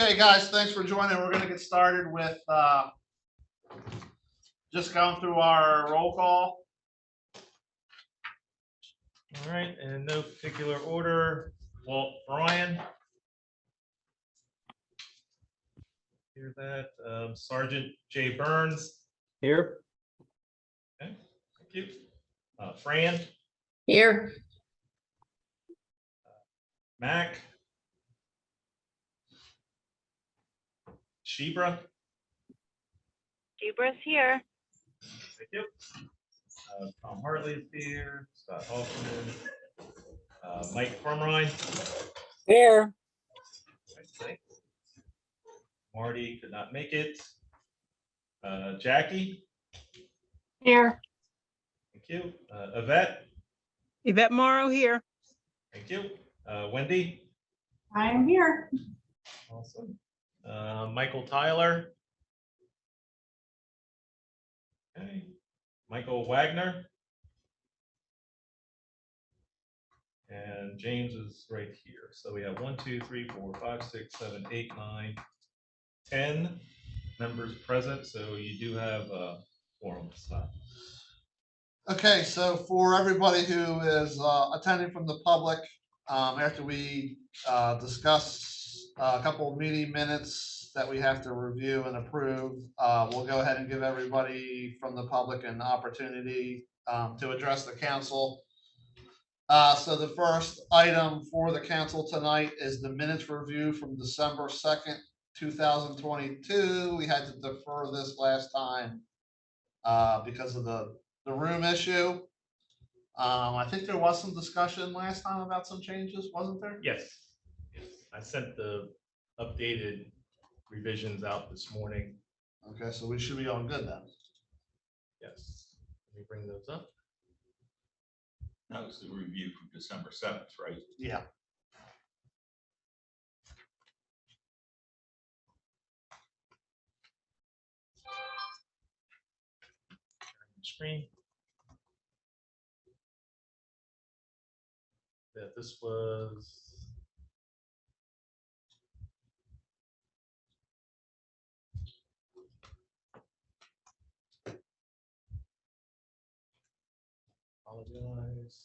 Okay, guys, thanks for joining. We're going to get started with just going through our roll call. All right, in no particular order. Walt Bryan. Hear that. Sergeant Jay Burns. Here. Okay, thank you. Fran. Here. Mac. Shebra. Shebra's here. Thank you. Tom Hartley's here. Scott Hoffman. Mike Cormorine. Here. Thanks. Marty could not make it. Jackie. Here. Thank you. Yvette. Yvette Morrow here. Thank you. Wendy. I am here. Awesome. Michael Tyler. Okay. Michael Wagner. And James is right here. So we have 1, 2, 3, 4, 5, 6, 7, 8, 9, 10 members present. So you do have a quorum slot. Okay, so for everybody who is attending from the public, after we discuss a couple of meeting minutes that we have to review and approve, we'll go ahead and give everybody from the public an opportunity to address the council. So the first item for the council tonight is the minutes review from December 2nd, 2022. We had to defer this last time because of the room issue. I think there was some discussion last time about some changes, wasn't there? Yes. Yes. I sent the updated revisions out this morning. Okay, so we should be all good then. Yes. Let me bring those up. That was the review from December 7th, right? Yeah. Screen. That this was. Apologize.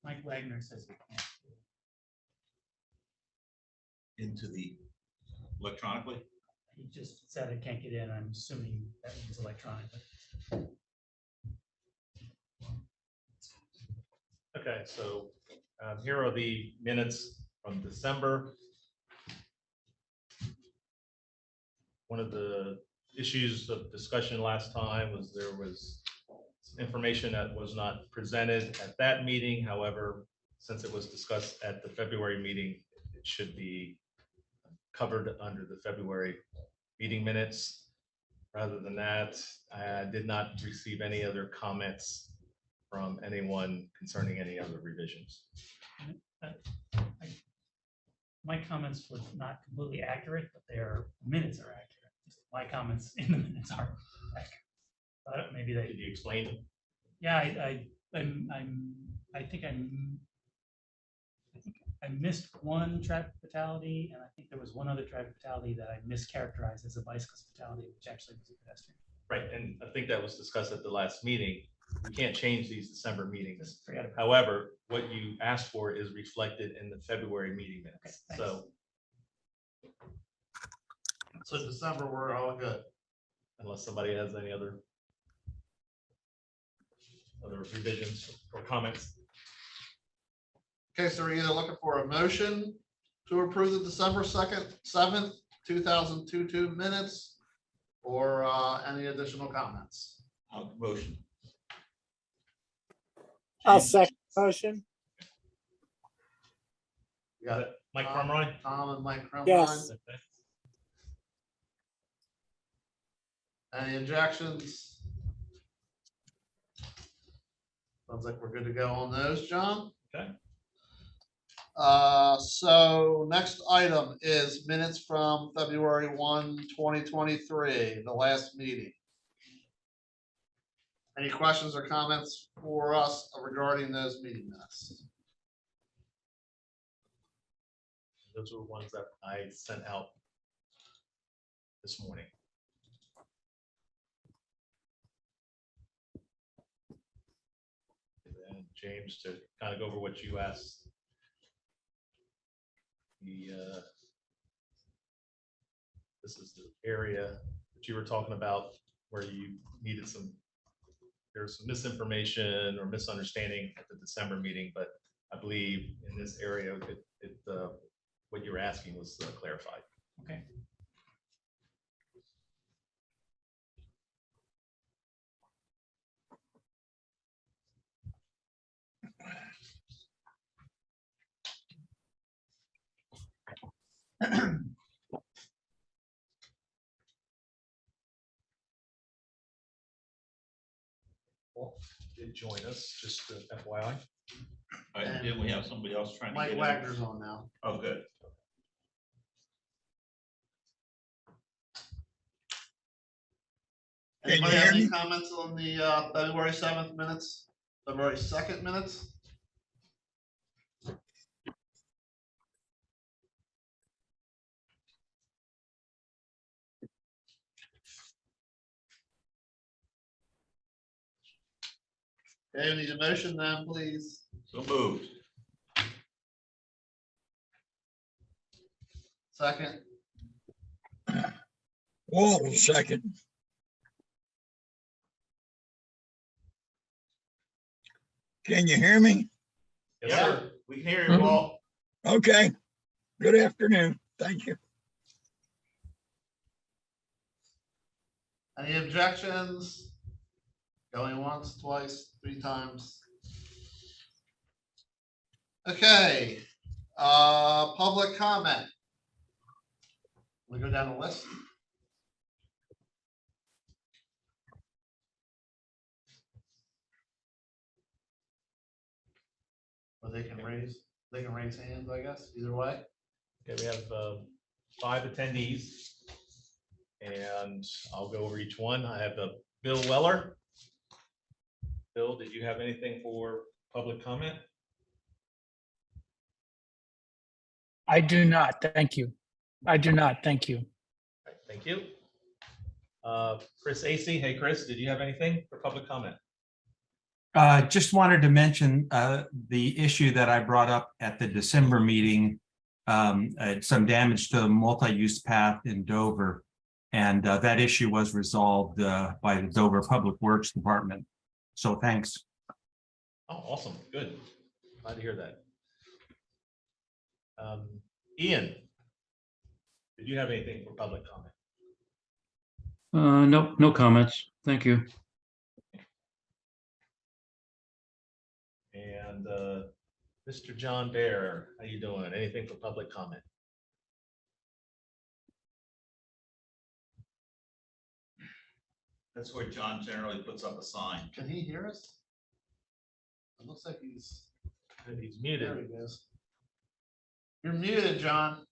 Mike Wagner says we can't. Into the electronically? He just said it can't get in. I'm assuming that means electronically. Okay, so here are the minutes from December. One of the issues of discussion last time was there was some information that was not presented at that meeting. However, since it was discussed at the February meeting, it should be covered under the February meeting minutes. Rather than that, I did not receive any other comments from anyone concerning any other revisions. My comments were not completely accurate, but their minutes are accurate. My comments in the minutes are accurate. Maybe they. Did you explain them? Yeah, I think I missed one traffic fatality, and I think there was one other traffic fatality that I mischaracterized as a bicycle fatality, which actually was a pedestrian. Right, and I think that was discussed at the last meeting. We can't change these December meetings. Forget about it. However, what you asked for is reflected in the February meeting minutes. Okay, thanks. So December, we're all good. Unless somebody has any other revisions or comments. Okay, so we're either looking for a motion to approve the December 7th, 2022 minutes or any additional comments. Motion. I'll second the motion. You got it. Mike Cormorine? Tom and Mike Crumline. Yes. Okay. Any objections? Sounds like we're good to go on those, John. Okay. So next item is minutes from February 1, 2023, the last meeting. Any questions or comments for us regarding those meeting minutes? Those were ones that I sent out this morning. And James, to kind of go over what you asked. This is the area that you were talking about where you needed there's some misinformation or misunderstanding at the December meeting, but I believe in this area, what you were asking was clarified. Okay. Well, did join us, just FYI. Did we have somebody else trying to Mike get in? Wagner's on now. Oh, good. Anybody have any comments on the February 7th minutes, February 2nd minutes? Okay, we need a motion then, please. So moved. Second, Wall, second. Can you hear me? Yes, Yeah, sir. we can hear you, Walt. Okay. Good afternoon. Thank you. any objections? Going once, twice, 3 times. Okay, public comment. We go down the list. Or they can raise hands, I guess, either way. Okay, we have 5 attendees. And I'll go over each one. I have Bill Weller. Bill, did you have anything for public comment? I do not, thank you. I do not, thank you. All right, thank you. Chris Acey. Hey, Chris, did you have anything for public comment? Just wanted to mention the issue that I brought up at the December meeting, some damage to the multi-use path in Dover. And that issue was resolved by the Dover Public Works Department. So thanks. Oh, awesome. Good. Glad to hear that. Ian, did you have anything for public comment? No comments. Thank you. And Mr. John Bear, how you doing? Anything for public comment? That's where John generally puts up a sign. Can he hear us? It looks like he's, He's there muted. he goes. You're muted, John.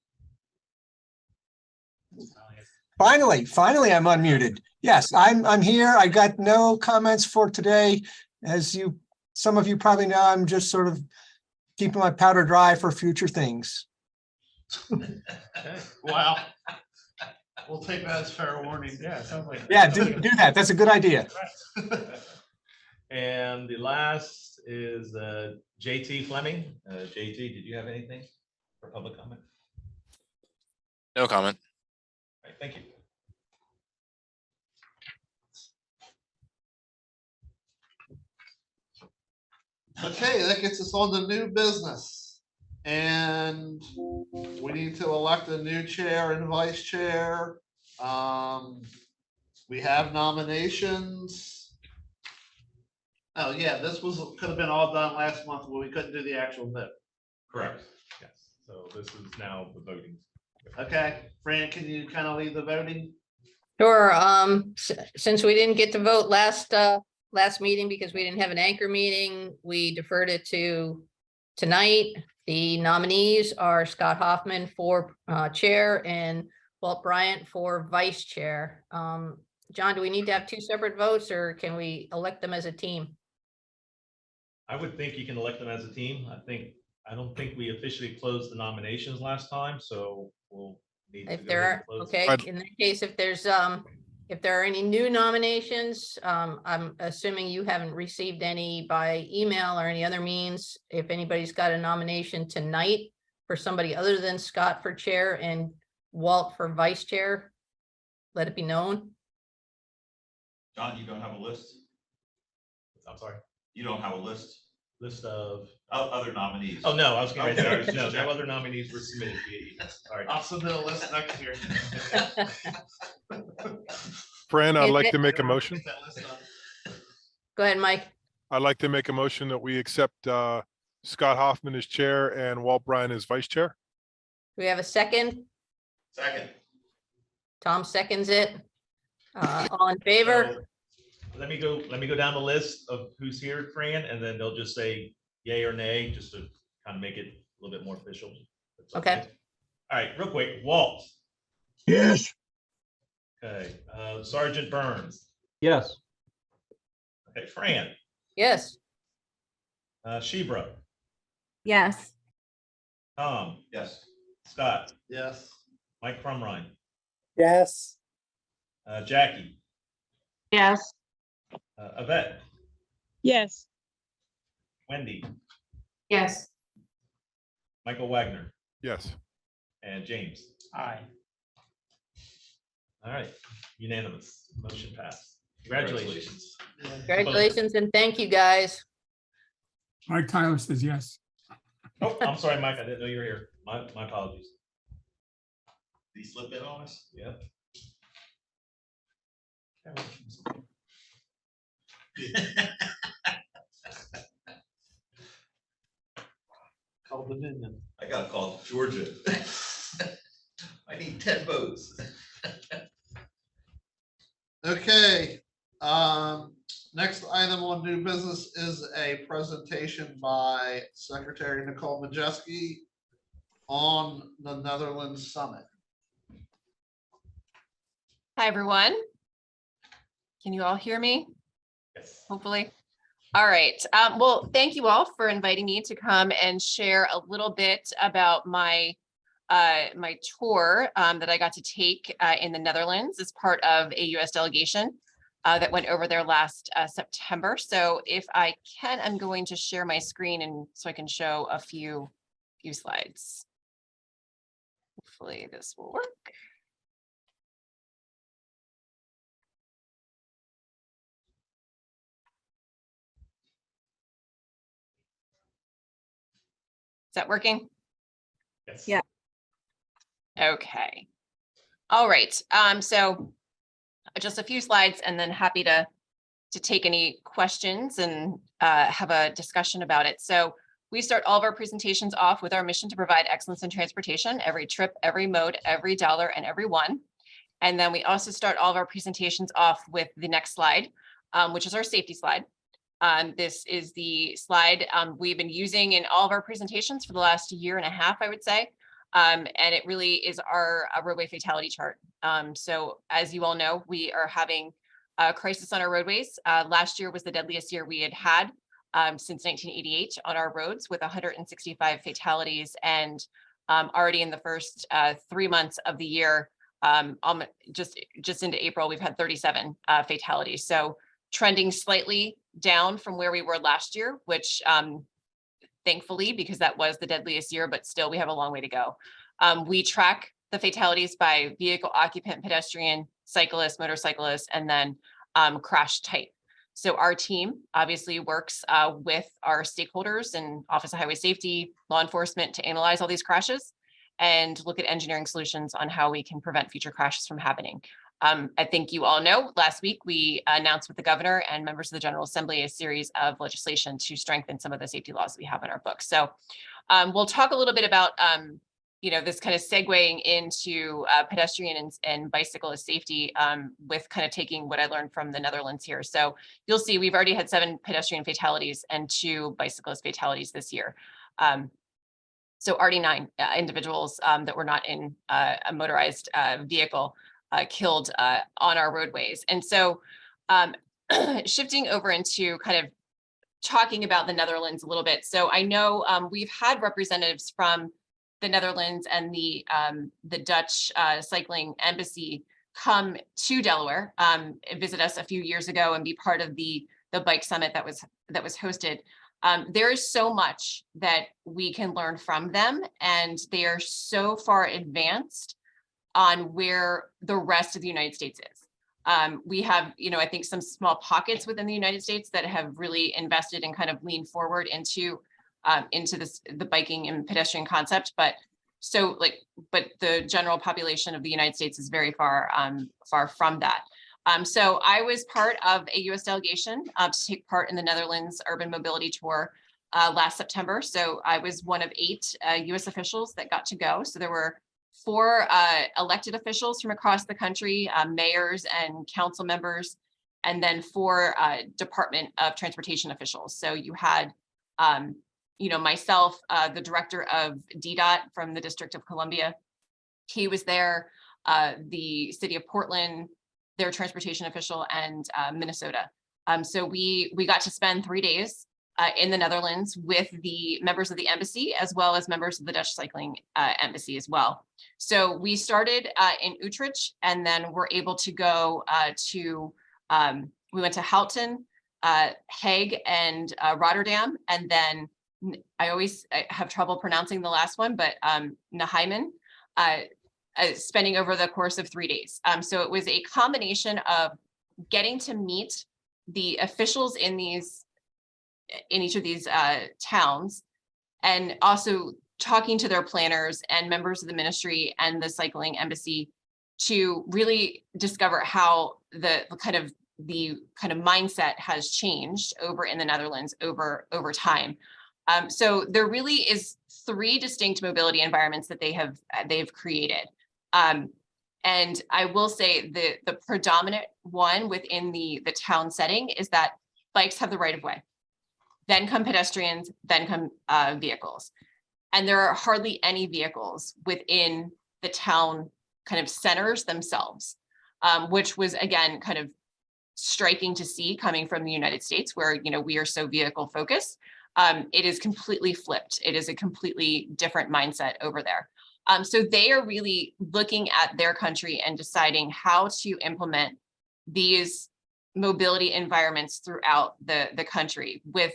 Finally, I'm unmuted. Yes, I'm here. I got no comments for today. As some of you probably know, I'm just sort of keeping my powder dry for future things. Okay. Wow. We'll take that as fair warning. Yeah, it sounds like. Yeah, do that. That's a good idea. And the last is JT Fleming. JT, did you have anything for public comment? No comment. All right, thank you. Okay, that gets us on to new business. And we need to elect a new chair and vice chair. We have nominations. Oh, yeah, this could have been all done last month, but we couldn't do the actual vote. Correct. Yes. So this is now the voting. Okay, Fran, can you kind of lead the voting? Sure. Since we didn't get to vote last meeting because we didn't have an anchor meeting, we deferred it to tonight. The nominees are Scott Hoffman for chair and Walt Bryant for vice chair. John, do we need to have two separate votes or can we elect them as a team? I would think you can elect them as a team. I don't think we officially closed the nominations last time, so we'll need to If go there ahead are, and close. okay, in that case, if there are any new nominations, I'm assuming you haven't received any by email or any other means. If anybody's got a nomination tonight for somebody other than Scott for chair and Walt for vice chair, let it be known. John, you don't have a list? I'm sorry, You don't have a list list of, of other nominees? oh, no, I was going to Okay. say, no other nominees were submitted via email. Sorry. I'll submit a list next year. Fran, I'd Is like it- to make a motion. Get that list done. Go ahead, Mike. I'd like to make a motion that we accept Scott Hoffman as chair and Walt Bryan as vice chair. Do we have a second? Second. Tom seconds it. All in favor? So, let me go down the list of who's here, Fran, and then they'll just say yay or nay, just to kind of make it a little bit more official. That's Okay. All right, real quick, Walt. Yes. Okay, Sergeant Burns. Yes. Okay, Fran, Yes. Shebra, Yes. Tom, Yes. Scott, Yes. Mike Crumrine, Yes. Jackie, Yes. Yvette, Yes. Wendy, Yes. Michael Wagner, Yes. and James. Aye. All right, unanimous, motion passed. Congratulations. Congratulations and thank you, guys. Mike Tyler says yes. Oh, I'm sorry, Mike, I didn't know you were here. My apologies. Did he slip in on us? Yeah. Call Dominion. I gotta call Georgia. I need 10 votes. Okay, next item on new business is a presentation by Secretary Nicole Majeski on the Netherlands Summit. Hi, everyone. Can you all hear me? Yes. Hopefully. All right. Well, thank you all for inviting me to come and share a little bit about my my tour that I got to take in the Netherlands as part of a U.S. delegation that went over there last September. So if I can, I'm going to share my screen and so I can show a few slides. Hopefully this will work. Is that working? Yes. Yeah. Okay. All right. So just a few slides and then happy to take any questions and have a discussion about it. So we start all of our presentations off with our mission to provide excellence in transportation, every trip, every mode, every dollar, and every one. And then we also start all of our presentations off with the next slide, which is our safety slide. This is the slide we've been using in all of our presentations for the last year and a half, I would say. And it really is our roadway fatality chart. So as you all know, we are having a crisis on our roadways. Last year was the deadliest year we had since 1988 on our roads with 165 fatalities. And already in the first 3 months of the year, just into April, we've had 37 fatalities. So trending slightly down from where we were last year, which thankfully, because that was the deadliest year, but still we have a long way to go. We track the fatalities by vehicle occupant, pedestrian, cyclist, motorcyclist, and then crash type. So our team obviously works with our stakeholders and Office of Highway Safety, law enforcement to analyze all these crashes and look at engineering solutions on how we can prevent future crashes from happening. I think you all know, last week we announced with the governor and members of the General Assembly a series of legislation to strengthen some of the safety laws that we have in our books. So we'll talk a little bit about this kind of segueing into pedestrian and bicyclist safety with kind of taking what I learned from the Netherlands here. So you'll see we've already had 7 pedestrian fatalities and 2 bicyclist fatalities this year. So already 9 individuals that were not in a motorized vehicle killed on our roadways. And so shifting over into kind of talking about the Netherlands a little bit. So I know we've had representatives from the Netherlands and the Dutch cycling embassy come to Delaware, and visit us a few years ago and be part of the bike summit that was hosted. There is so much that we can learn from them, and they are so far advanced on where the rest of the United States is. We have, I think some small pockets within the United States that have really invested and kind of leaned forward into the biking and pedestrian concept, but the general population of the United States is very far from that. So I was part of a U.S. delegation to take part in the Netherlands Urban Mobility Tour last September. So I was one of 8 U.S. officials that got to go. So there were 4 elected officials from across the country, mayors and council members, and then 4 Department of Transportation officials. So you had myself, the director of DelDOT from the District of Columbia. He was there, the city of Portland, their transportation official, and Minnesota. So we got to spend 3 days in the Netherlands with the members of the embassy, as well as members of the Dutch cycling embassy as well. So we started in Utrecht, and then we're able to go we went to Houten, Hague, and Rotterdam, and then I always have trouble pronouncing the last one, but Nijmegen, spending over the course of 3 days. So it was a combination of getting to meet the officials in each of these towns, and also talking to their planners and members of the ministry and the cycling embassy to really discover how the kind of mindset has changed over in the Netherlands over time. So there really is 3 distinct mobility environments that they've created. And I will say the predominant one within the town setting is that bikes have the right of way. Then come pedestrians, then come vehicles. And there are hardly any vehicles within the town kind of centers themselves, which was, again, kind of striking to see coming from the United States, where, we are so vehicle focused. It is completely flipped. It is a completely different mindset over there. So they are really looking at their country and deciding how to implement these mobility environments throughout the country, with,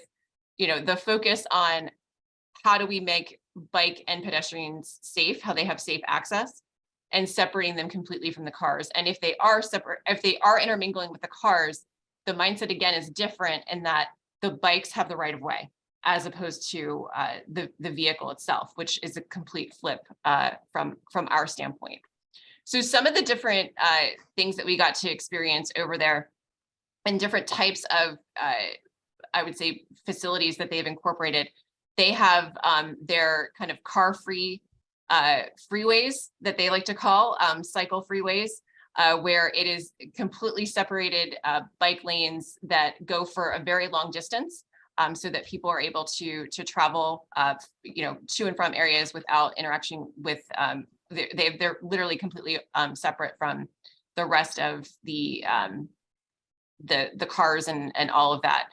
the focus on how do we make bike and pedestrians safe, how they have safe access, and separating them completely from the cars. And if they are intermingling with the cars, the mindset again is different, in that the bikes have the right of way, as opposed to the vehicle itself, which is a complete flip from our standpoint. So some of the different things that we got to experience over there, and different types of, I would say, facilities that they've incorporated. They have their kind of car-free freeways that they like to call cycle freeways, where it is completely separated bike lanes that go for a very long distance, so that people are able to travel, to and from areas without interaction with. They're literally completely separate from the rest of the cars and all of that.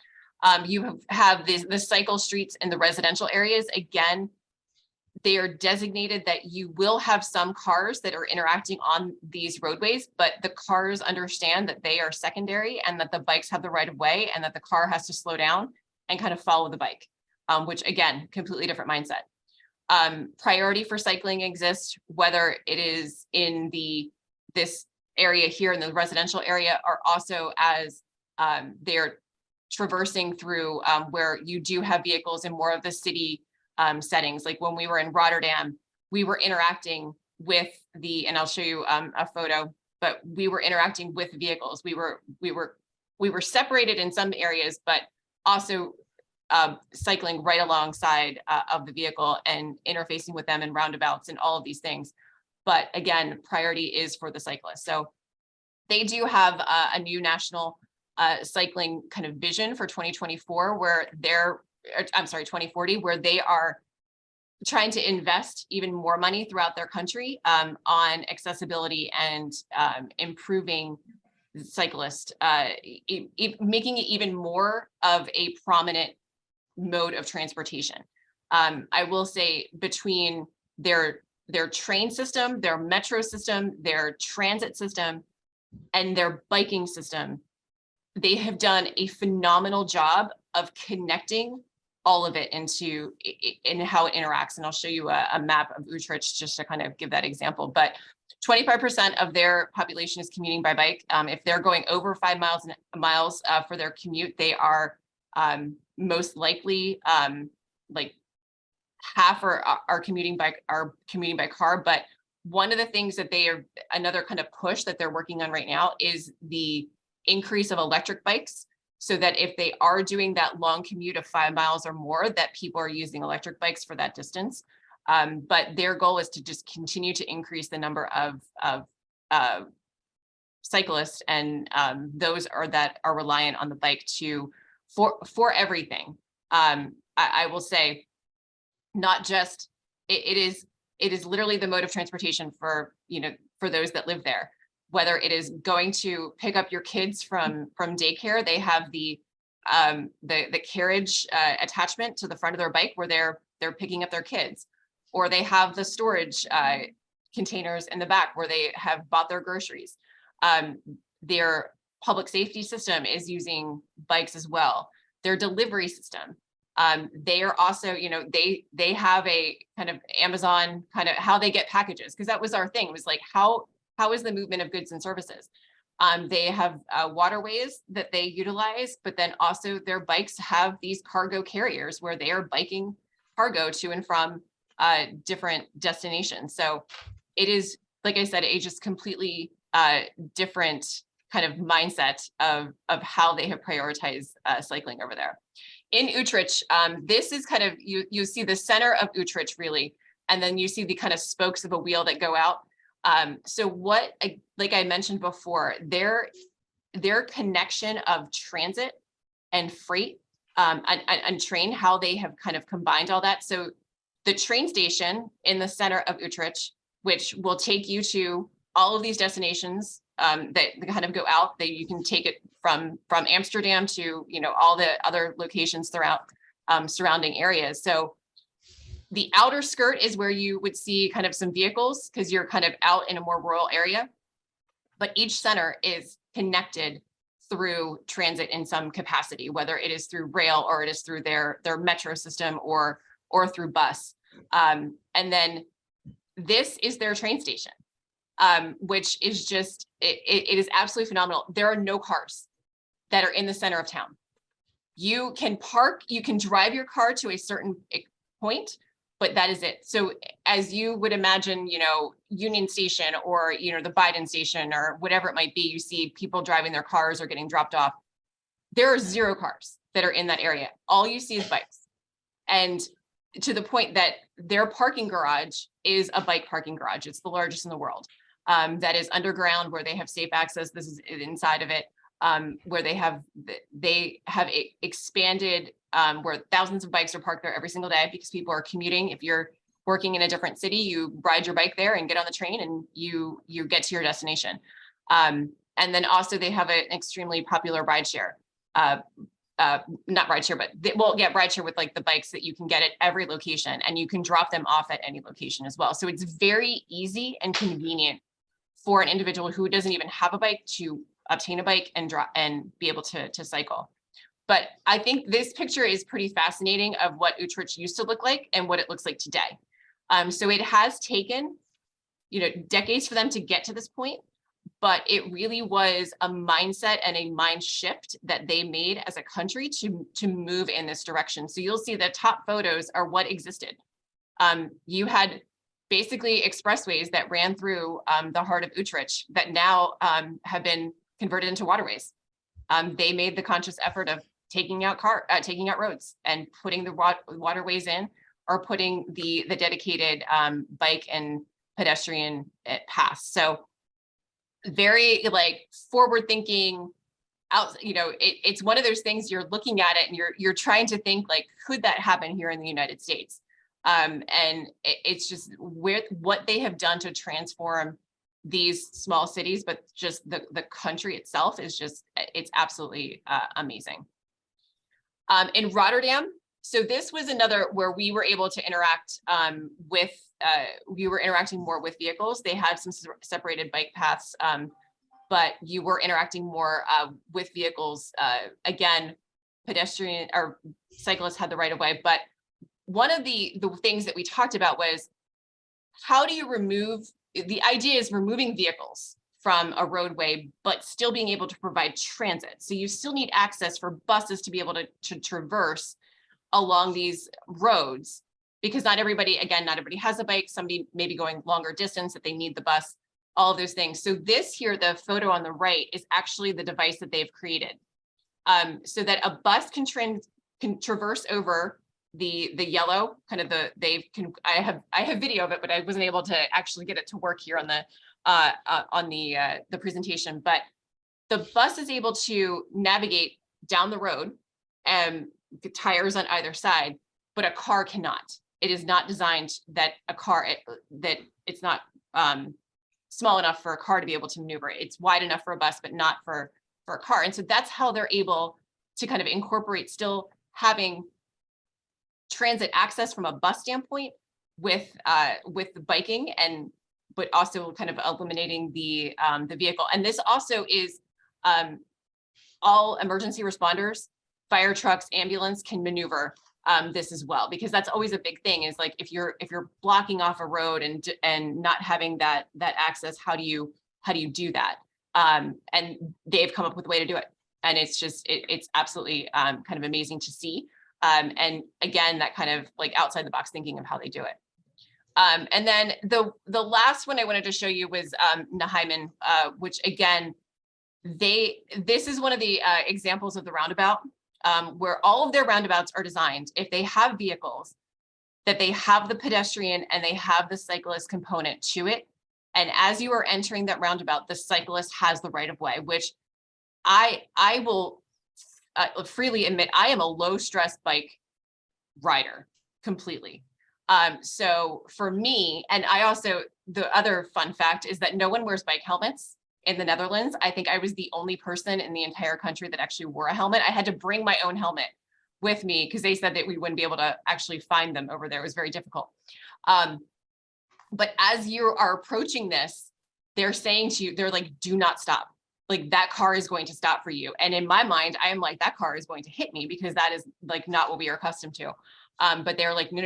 You have the cycle streets in the residential areas. Again, they are designated that you will have some cars that are interacting on these roadways, but the cars understand that they are secondary, and that the bikes have the right of way, and that the car has to slow down and kind of follow the bike, which, again, completely different mindset. Priority for cycling exists, whether it is in this area here in the residential area, or also as they're traversing through where you do have vehicles in more of the city settings. Like when we were in Rotterdam, we were interacting with and I'll show you a photo, but we were interacting with vehicles. We were separated in some areas, but also cycling right alongside of the vehicle and interfacing with them in roundabouts and all of these things. But again, priority is for the cyclists. So they do have a new national cycling kind of vision for 2024, where 2040, where they are trying to invest even more money throughout their country on accessibility and improving cyclist, making it even more of a prominent mode of transportation. I will say between their train system, their metro system, their transit system, and their biking system, they have done a phenomenal job of connecting all of it into how it interacts. And I'll show you a map of Utrecht just to kind of give that example. But 25% of their population is commuting by bike. If they're going over 5 miles for their commute, they are most likely like half are commuting by car. But one of the things that another kind of push that they're working on right now is the increase of electric bikes, so that if they are doing that long commute of 5 miles or more, that people are using electric bikes for that distance. But their goal is to just continue to increase the number of cyclists and those that are reliant on the bike for everything. I will say, not just it is literally the mode of transportation for those that live there. Whether it is going to pick up your kids from daycare, they have the carriage attachment to the front of their bike where they're picking up their kids, or they have the storage containers in the back where they have bought their groceries. Their public safety system is using bikes as well. Their delivery system. They are also, they have a kind of Amazon kind of how they get packages, because that was our thing. It was like, how is the movement of goods and services? They have waterways that they utilize, but then also their bikes have these cargo carriers where they are biking cargo to and from different destinations. So it is, like I said, a just completely different kind of mindset of how they have prioritized cycling over there. In Utrecht, this is kind of, you see the center of Utrecht really, and then you see the kind of spokes of a wheel that go out. So what, like I mentioned before, their connection of transit and freight and train, how they have kind of combined all that. So the train station in the center of Utrecht, which will take you to all of these destinations that kind of go out, that you can take it from Amsterdam to, all the other locations throughout surrounding areas. So the outer skirt is where you would see kind of some vehicles because you're kind of out in a more rural area, but each center is connected through transit in some capacity, whether it is through rail or it is through their metro system or through bus. And then this is their train station, which is just, it is absolutely phenomenal. There are no cars that are in the center of town. You can park, you can drive your car to a certain point, but that is it. So as you would imagine, Union Station or, the Biden Station or whatever it might be, you see people driving their cars or getting dropped off. There are 0 cars that are in that area. All you see is bikes. And to the point that their parking garage is a bike parking garage. It's the largest in the world. That is underground where they have safe access. This is inside of it, where they have expanded where thousands of bikes are parked there every single day because people are commuting. If you're working in a different city, you ride your bike there and get on the train and you get to your destination. And then also they have an extremely popular rideshare, not rideshare, but rideshare with like the bikes that you can get at every location and you can drop them off at any location as well. So it's very easy and convenient for an individual who doesn't even have a bike to obtain a bike and be able to cycle. But I think this picture is pretty fascinating of what Utrecht used to look like and what it looks like today. So it has taken, decades for them to get to this point, but it really was a mindset and a mind shift that they made as a country to move in this direction. So you'll see the top photos are what existed. You had basically expressways that ran through the heart of Utrecht that now have been converted into waterways. They made the conscious effort of taking out roads and putting the waterways in, or putting the dedicated bike and pedestrian paths. So very like forward thinking out, it's one of those things you're looking at it and you're trying to think like, could that happen here in the United States? And it's just what they have done to transform these small cities, but just the country itself is just, it's absolutely amazing. In Rotterdam, so this was another where we were able to interact we were interacting more with vehicles. They had some separated bike paths, but you were interacting more with vehicles. Again, pedestrian or cyclists had the right of way, but one of the things that we talked about was, how do you remove, the idea is removing vehicles from a roadway, but still being able to provide transit. So you still need access for buses to be able to traverse along these roads, because not everybody has a bike. Somebody may be going longer distance that they need the bus, all of those things. So this here, the photo on the right, is actually the device that they've created, so that a bus can traverse over the yellow kind of I have video of it, but I wasn't able to actually get it to work here on the presentation. But the bus is able to navigate down the road and the tires on either side, but a car cannot. It is not designed that it's not small enough for a car to be able to maneuver. It's wide enough for a bus, but not for a car. And so that's how they're able to kind of incorporate still having transit access from a bus standpoint with the biking, but also kind of eliminating the vehicle. And this also is all emergency responders, fire trucks, ambulance can maneuver this as well, because that's always a big thing, is like if you're blocking off a road and not having that access, how do you do that? And they've come up with a way to do it, and it's just it's absolutely kind of amazing to see. And again, that kind of like outside the box thinking of how they do it. And then the last one I wanted to show you was Naheiman, which again, this is one of the examples of the roundabout, where all of their roundabouts are designed, if they have vehicles, that they have the pedestrian and they have the cyclist component to it. And as you are entering that roundabout, the cyclist has the right of way, which I will freely admit, I am a low stress bike rider completely. So for me, and I also, the other fun fact is that no one wears bike helmets in the Netherlands. I think I was the only person in the entire country that actually wore a helmet. I had to bring my own helmet with me because they said that we wouldn't be able to actually find them over there. It was very difficult. But as you are approaching this, they're saying to you, they're like, do not stop. Like that car is going to stop for you. And in my mind, I am like, that car is going to hit me because that is like not what we are accustomed to. But they're like, no,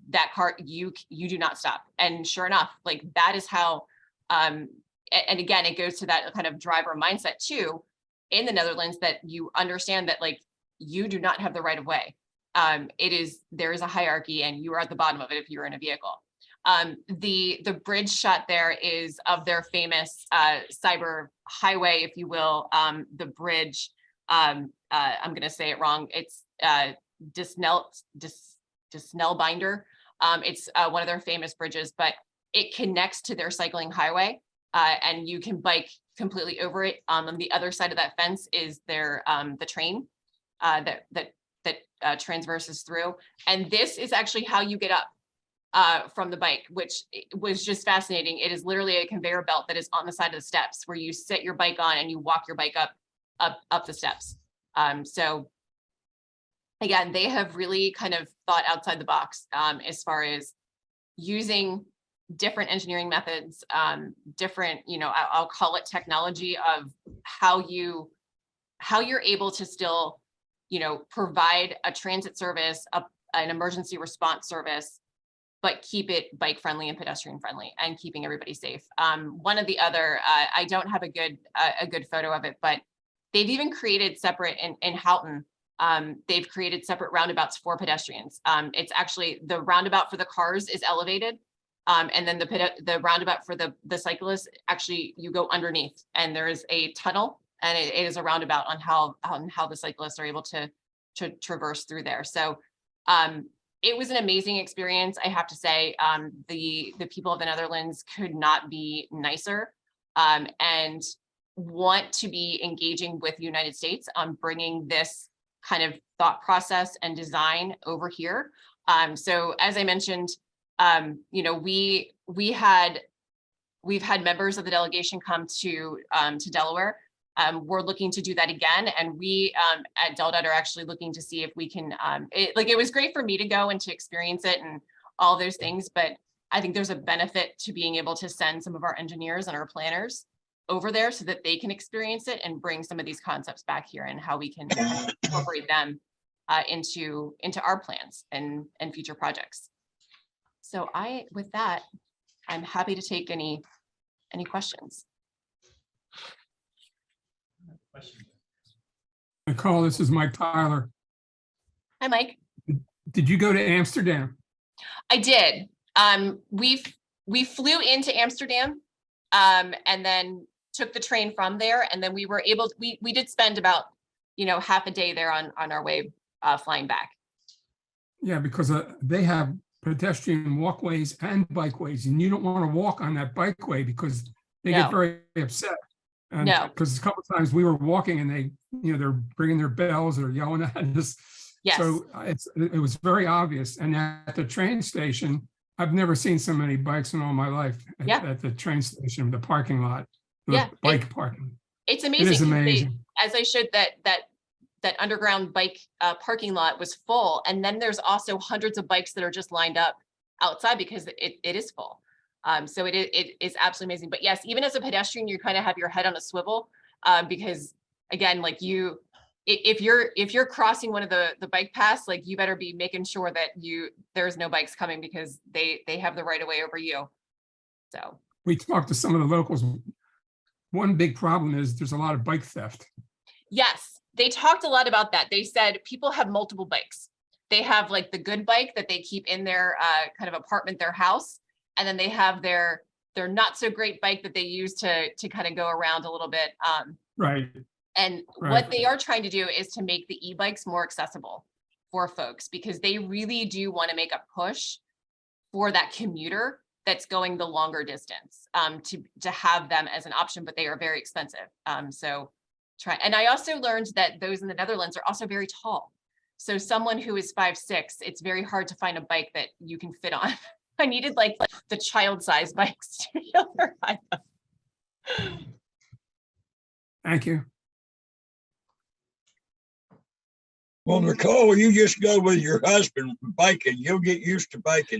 that car, you do not stop. And sure enough, like that is how, and again, it goes to that kind of driver mindset too, in the Netherlands, that you understand that like, you do not have the right of way. There is a hierarchy and you are at the bottom of it if you're in a vehicle. The bridge shot there is of their famous cyber highway, if you will. The bridge, I'm going to say it wrong. It's Disnelbinder. It's one of their famous bridges, but it connects to their cycling highway, and you can bike completely over it. On the other side of that fence is their the train that transverses through, and this is actually how you get up from the bike, which was just fascinating. It is literally a conveyor belt that is on the side of the steps where you set your bike on and you walk your bike up the steps. So again, they have really kind of thought outside the box as far as using different engineering methods, different, I'll call it technology of how you're able to still, provide a transit service, an emergency response service, but keep it bike friendly and pedestrian friendly and keeping everybody safe. One of the other, I don't have a good photo of it, but they've even created separate in Houghton. They've created separate roundabouts for pedestrians. It's actually the roundabout for the cars is elevated. And then the roundabout for the cyclists, actually you go underneath and there is a tunnel, and it is a roundabout on how the cyclists are able to traverse through there. So it was an amazing experience, I have to say. The people of the Netherlands could not be nicer, and want to be engaging with the United States on bringing this kind of thought process and design over here. So as I mentioned, you know, we've had members of the delegation come to Delaware. We're looking to do that again, and we at DelDOT are actually looking to see if we can. It was great for me to go and to experience it and all those things, but I think there's a benefit to being able to send some of our engineers and our planners over there so that they can experience it and bring some of these concepts back here and how we can incorporate them into our plans and future projects. So with that, I'm happy to take any questions. Nicole, this is Mike Tyler. Hi, Mike. Did you go to Amsterdam? I did. We flew into Amsterdam and then took the train from there. And then we were able to, we did spend about, you know, half a day there on our way flying back. Yeah, because they have pedestrian walkways and bikeways, and you don't want to walk on that bikeway because they get very upset. And because a couple of times we were walking and they, you know, they're bringing their bells or yelling at us. Yes. So it was very obvious. And at the train station, I've never seen so many bikes in all my life at the train station, the parking lot, the bike parking. It's amazing. It is amazing. As I showed that underground bike parking lot was full. And then there's also hundreds of bikes that are just lined up outside because it is full. So it is absolutely amazing. But yes, even as a pedestrian, you kind of have your head on a swivel because again, like if you're crossing one of the bike paths, like you better be making sure that there's no bikes coming because they have the right of way over you. So we talked to some of the locals. One big problem is there's a lot of bike theft. Yes, they talked a lot about that. They said people have multiple bikes. They have like the good bike that they keep in their kind of apartment, their house. And then they have their not so great bike that they use to kind of go around a little bit. Right. And what they are trying to do is to make the e-bikes more accessible for folks because they really do want to make a push for that commuter that's going the longer distance to have them as an option, but they are very expensive. And I also learned that those in the Netherlands are also very tall. So someone who is 5'6", it's very hard to find a bike that you can fit on. I needed like the child-sized bikes to be able to ride them. Thank you. Well, Nicole, you just go with your husband biking. You'll get used to biking.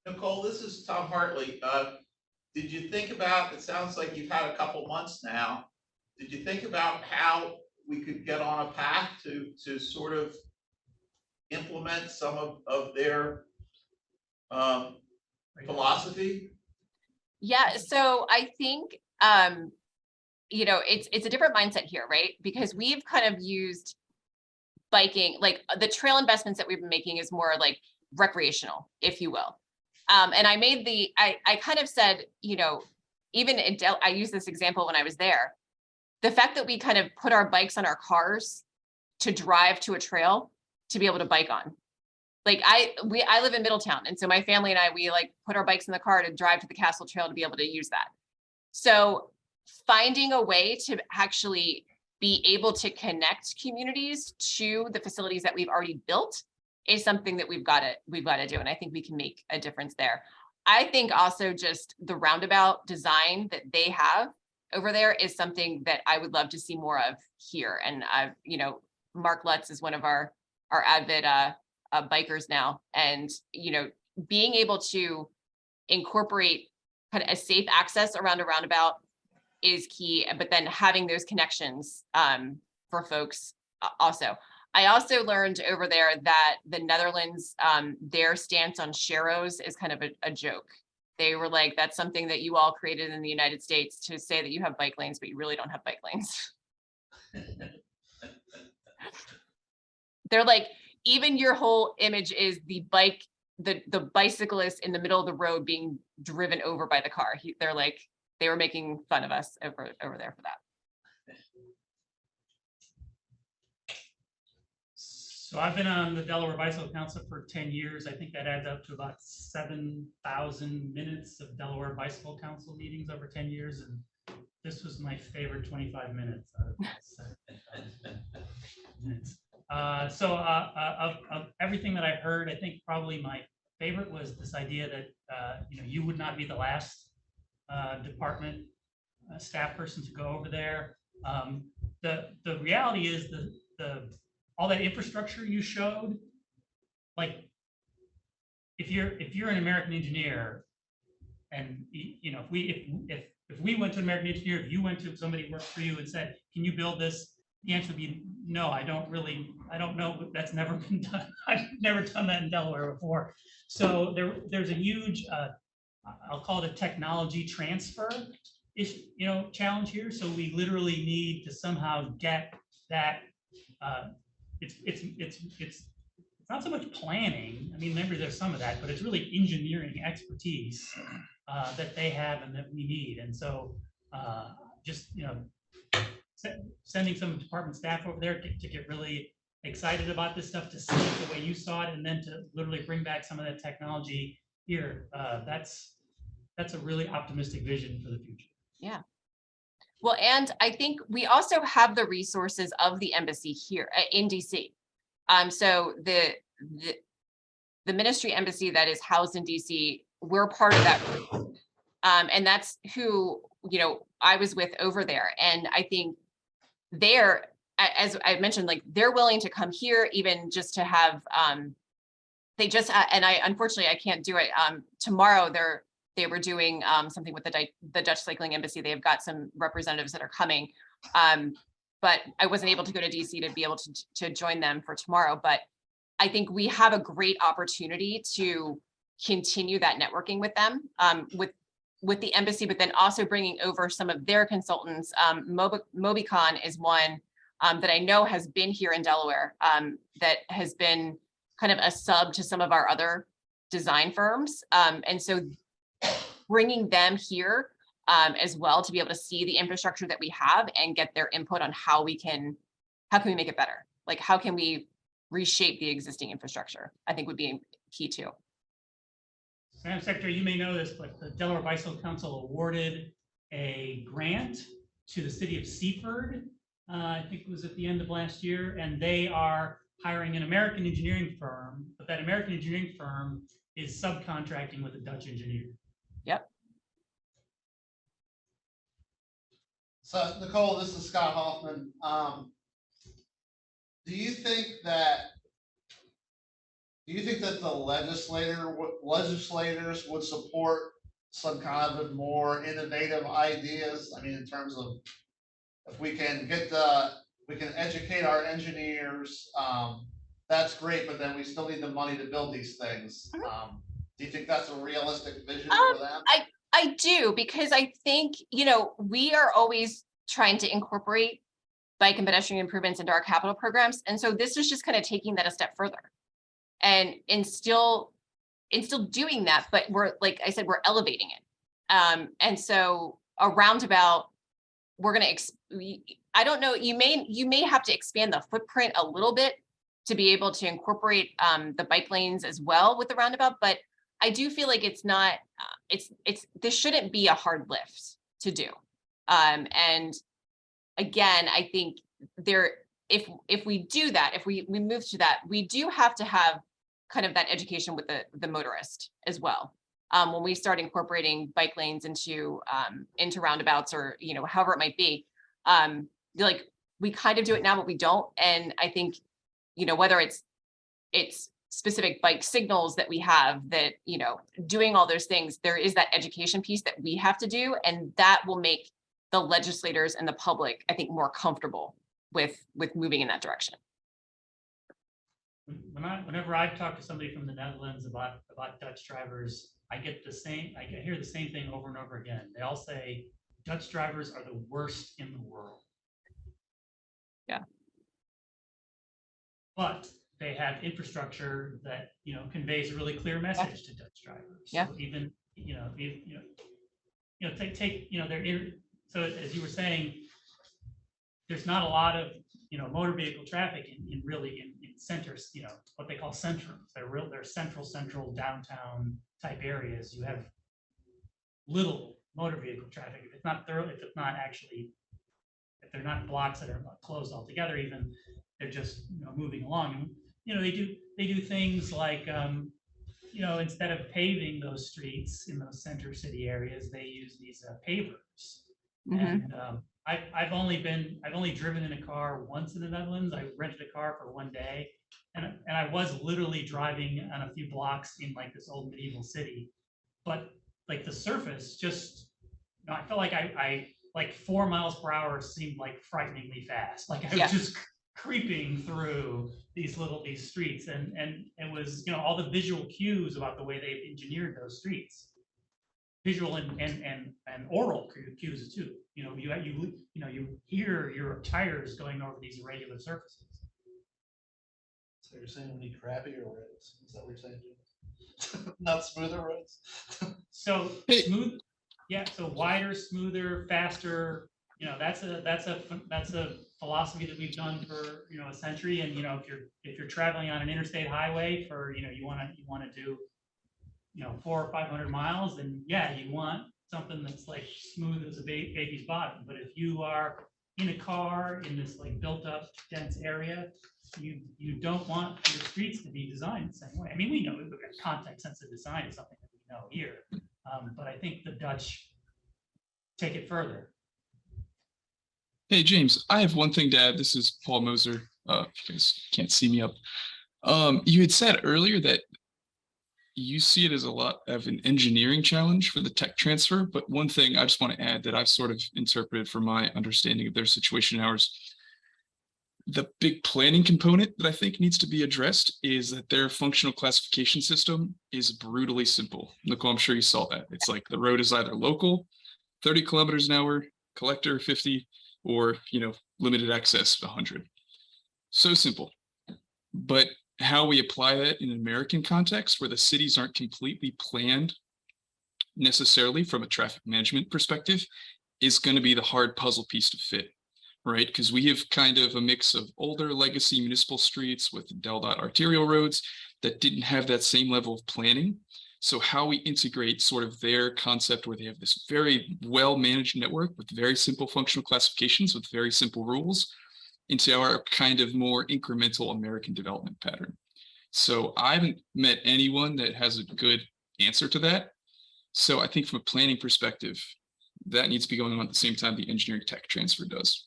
Nicole, this is Tom Hartley. Did you think about, it sounds like you've had a couple months now. Did you think about how we could get on a path to sort of implement some of their philosophy? Yeah, so I think, you know, it's a different mindset here, right? Because we've kind of used biking, like the trail investments that we've been making is more like recreational, if you will. And I made I kind of said, you know, even I used this example when I was there. The fact that we kind of put our bikes on our cars to drive to a trail to be able to bike on. Like I live in Middletown. And so my family and we like put our bikes in the car to drive to the Castle Trail to be able to use that. So finding a way to actually be able to connect communities to the facilities that we've already built is something that we've got to do. And I think we can make a difference there. I think also just the roundabout design that they have over there is something that I would love to see more of here. And you know, Mark Lutz is one of our avid bikers now. And, you know, being able to incorporate kind of a safe access around a roundabout is key, but then having those connections for folks also. I also learned over there that the Netherlands, their stance on sharrows is kind of a joke. They were like, that's something that you all created in the United States to say that you have bike lanes, but you really don't have bike lanes. They're like, even your whole image is the bike, the bicyclist in the middle of the road being driven over by the car. They're like, they were making fun of us over there for that. So I've been on the Delaware Bicycle Council for 10 years. I think that adds up to about 7,000 minutes of Delaware Bicycle Council meetings over 10 years. And this was my favorite 25 minutes out of 7,000 minutes. Of everything that I've heard, I think probably my favorite was this idea that, you would not be the last department staff person to go over there. The reality is all that infrastructure you showed, like, if you're an American engineer, and if we went to an American engineer, if you went to somebody who worked for you and said, can you build this? The answer would be no. I don't know. That's never been done. I've never done that in Delaware before. So there's a huge, I'll call it a technology transfer challenge here. So we literally need to somehow get that. It's not so much planning. I mean, maybe there's some of that, but it's really engineering expertise that they have and that we need. And so just, sending some department staff over there to get really excited about this stuff, to see it the way you saw it, and then to literally bring back some of that technology here. That's a really optimistic vision for the future. Yeah. Well, and I think we also have the resources of the embassy here in DC. So the ministry embassy that is housed in DC, we're part of that group. And that's who, I was with over there. And I think as I mentioned, like, they're willing to come here even just to have, and unfortunately, I can't do it. Tomorrow, they were doing something with the Dutch Cycling Embassy. They've got some representatives that are coming. But I wasn't able to go to DC to be able to join them for tomorrow. But I think we have a great opportunity to continue that networking with them, with the embassy, but then also bringing over some of their consultants. Mobicon is one that I know has been here in Delaware, that has been kind of a sub to some of our other design firms. And so bringing them here as well to be able to see the infrastructure that we have and get their input on how can we make it better? Like, how can we reshape the existing infrastructure? I think would be key too. Madam Secretary, you may know this, but the Delaware Bicycle Council awarded a grant to the city of Seaford. I think it was at the end of last year, and they are hiring an American engineering firm, but that American engineering firm is subcontracting with a Dutch engineer. Yep. So Nicole, this is Scott Hoffman. Do you think that the legislators would support some kind of more innovative ideas? I mean, in terms of, if we can educate our engineers, that's great, but then we still need the money to build these things. Do you think that's a realistic vision for them? I do, because I think, we are always trying to incorporate bike and pedestrian improvements into our capital programs. And so this is just kind of taking that a step further. And still doing that, but we're, like I said, we're elevating it. And so a roundabout, we're going to, I don't know, you may have to expand the footprint a little bit to be able to incorporate the bike lanes as well with the roundabout. But I do feel like it's not, this shouldn't be a hard lift to do. And again, I think if we do that, if we move to that, we do have to have kind of that education with the motorist as well. When we start incorporating bike lanes into roundabouts, or however it might be, like, we kind of do it now, but we don't. And I think whether it's specific bike signals that we have, that doing all those things, there is that education piece that we have to do, and that will make the legislators and the public, I think, more comfortable with moving in that direction. Whenever I talk to somebody from the Netherlands about Dutch drivers, I hear the same thing over and over again. They all say Dutch drivers are the worst in the world. Yeah. But they have infrastructure that conveys a really clear message to Dutch drivers. Yeah. So even so as you were saying, there's not a lot of motor vehicle traffic in centers, what they call centrums. They're central downtown type areas. You have little motor vehicle traffic. If they're not blocks that are closed altogether, even, they're just, you know, moving along. And, you know, they do things like, you know, instead of paving those streets in those center city areas, they use these pavers. And I've only driven in a car once in the Netherlands. I rented a car for one day, and I was literally driving on a few blocks in like this old medieval city, but like the surface just, you know, I felt like I like 4 miles per hour seemed like frighteningly fast. Like I was just creeping through these streets, and it was, you know, all the visual cues about the way they've engineered those streets, visual and oral cues too. You know, you hear your tires going over these irregular surfaces. So you're saying we need crappier roads? Is that what you're saying, Jim? Not smoother roads? So smooth, yeah. So wider, smoother, faster. You know, that's a philosophy that we've done for, you know, a century. And, you know, if you're traveling on an interstate highway for, you know, you want to do, you know, 400 or 500 miles, then yeah, you want something that's like smooth as a baby's bottom. But if you are in a car in this like built up dense area, you don't want your streets to be designed the same way. I mean, we know we've got context sensitive design is something that we know here, but I think the Dutch take it further. Hey, James, I have one thing to add. This is Paul Moser. You guys can't see me up. You had said earlier that you see it as a lot of an engineering challenge for the tech transfer, but one thing I just want to add that I've sort of interpreted from my understanding of their situation and ours, the big planning component that I think needs to be addressed is that their functional classification system is brutally simple. Nicole, I'm sure you saw that. It's like the road is either local, 30 kilometers an hour, collector 50, or, you know, limited access 100. So simple. But how we apply that in an American context where the cities aren't completely planned necessarily from a traffic management perspective is going to be the hard puzzle piece to fit, right? Because we have kind of a mix of older legacy municipal streets with DelDOT arterial roads that didn't have that same level of planning. So how we integrate sort of their concept where they have this very well-managed network with very simple functional classifications with very simple rules into our kind of more incremental American development pattern. So I haven't met anyone that has a good answer to that. So I think from a planning perspective, that needs to be going on at the same time the engineering tech transfer does.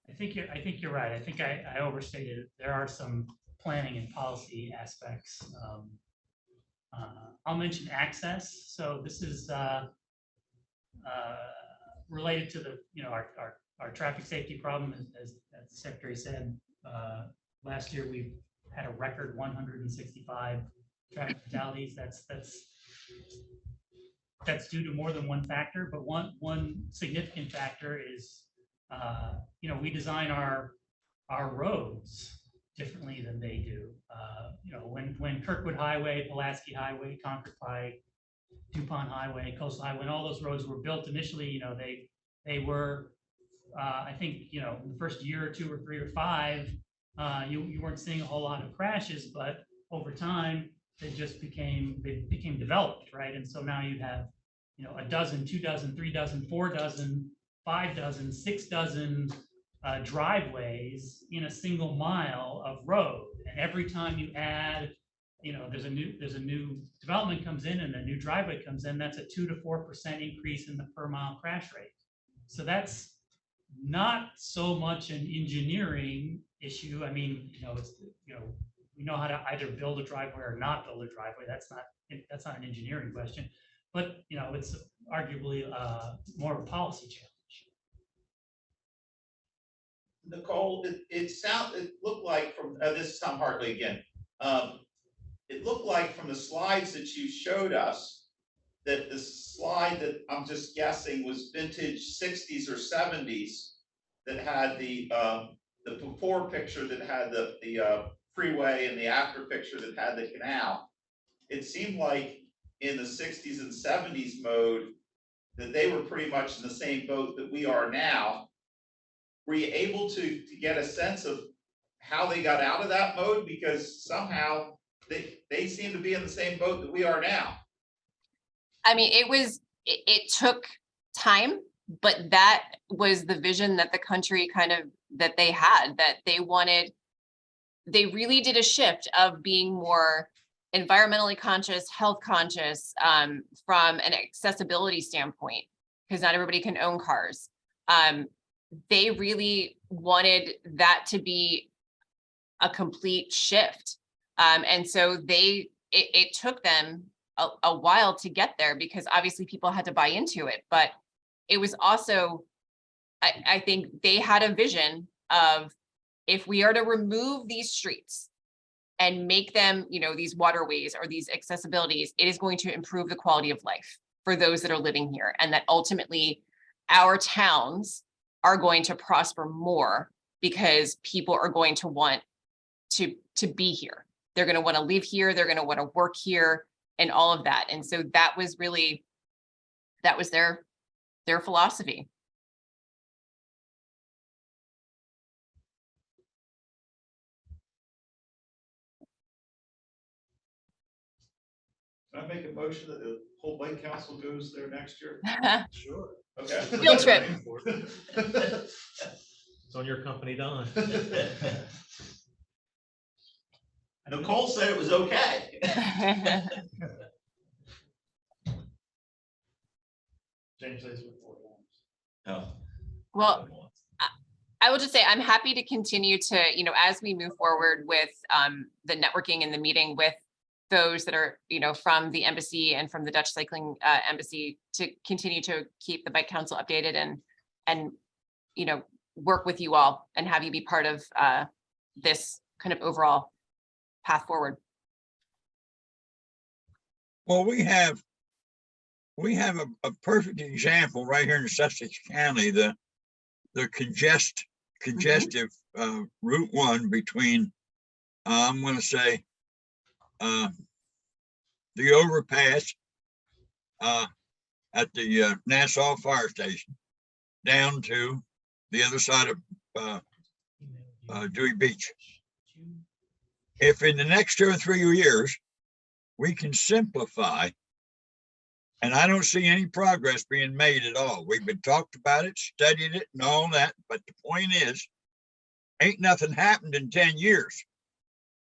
I think you're right. I think I overstated it. There are some planning and policy aspects. I'll mention access. So this is related to the, you know, our traffic safety problem, as the Secretary said. Last year we had a record 165 traffic fatalities. That's due to more than one factor, but one significant factor is, you know, we design our roads differently than they do. You know, when Kirkwood Highway, Pulaski Highway, Concord Pike, DuPont Highway, Coastal Highway, when all those roads were built initially, you know, they were, I think, you know, in the first year or 2 or 3 or 5, you weren't seeing a whole lot of crashes, but over time they became developed, right? And so now you have, you know, 12, 2 dozen, 3 dozen, 4 dozen, 5 dozen, 6 dozen driveways in a single mile of road. And every time you add, you know, there's a new development comes in and a new driveway comes in, that's a 2 to 4% increase in the per mile crash rate. So that's not so much an engineering issue. I mean, you know, it's, you know, we know how to either build a driveway or not build a driveway. That's not an engineering question, but you know, it's arguably more of a policy challenge. Nicole, it looked like from, this is Tom Hartley again. It looked like from the slides that you showed us that the slide that I'm just guessing was vintage 60s or 70s that had the before picture that had the freeway and the after picture that had the canal. It seemed like in the 60s and 70s mode that they were pretty much in the same boat that we are now. Were you able to get a sense of how they got out of that mode? Because somehow they seem to be in the same boat that we are now. I mean, it took time, but that was the vision that the country that they had, that they really did a shift of being more environmentally conscious, health conscious, from an accessibility standpoint, because not everybody can own cars. They really wanted that to be a complete shift. And so it took them a while to get there, because obviously people had to buy into it, but it was also, I think they had a vision of, if we are to remove these streets and make them, these waterways or these accessibilities, it is going to improve the quality of life for those that are living here. And that ultimately our towns are going to prosper more, because people are going to want to be here. They're going to want to live here. They're going to want to work here and all of that. And so that was their philosophy. Can I make a motion that the whole bike council goes there next year? Sure. Okay. Field trip. It's on your company dime. Nicole said it was okay. James says we're 4 Oh. Well, I will just say, I'm happy to continue to, as we move forward with the networking and the meeting with those that are, from the embassy and from the Dutch Cycling Embassy, to continue to keep the Bike Council updated and work with you all and have you be part of this kind of overall path forward. Well, we have a perfect example right here in Sussex County, the congestive Route 1 between, I'm going to say, the overpass at the Nassau Fire Station down to the other side of Dewey Beach. If in the next 2 or 3 years we can simplify, and I don't see any progress being made at all. We've been talked about it, studied it and all that, but the point is, ain't nothing happened in 10 years.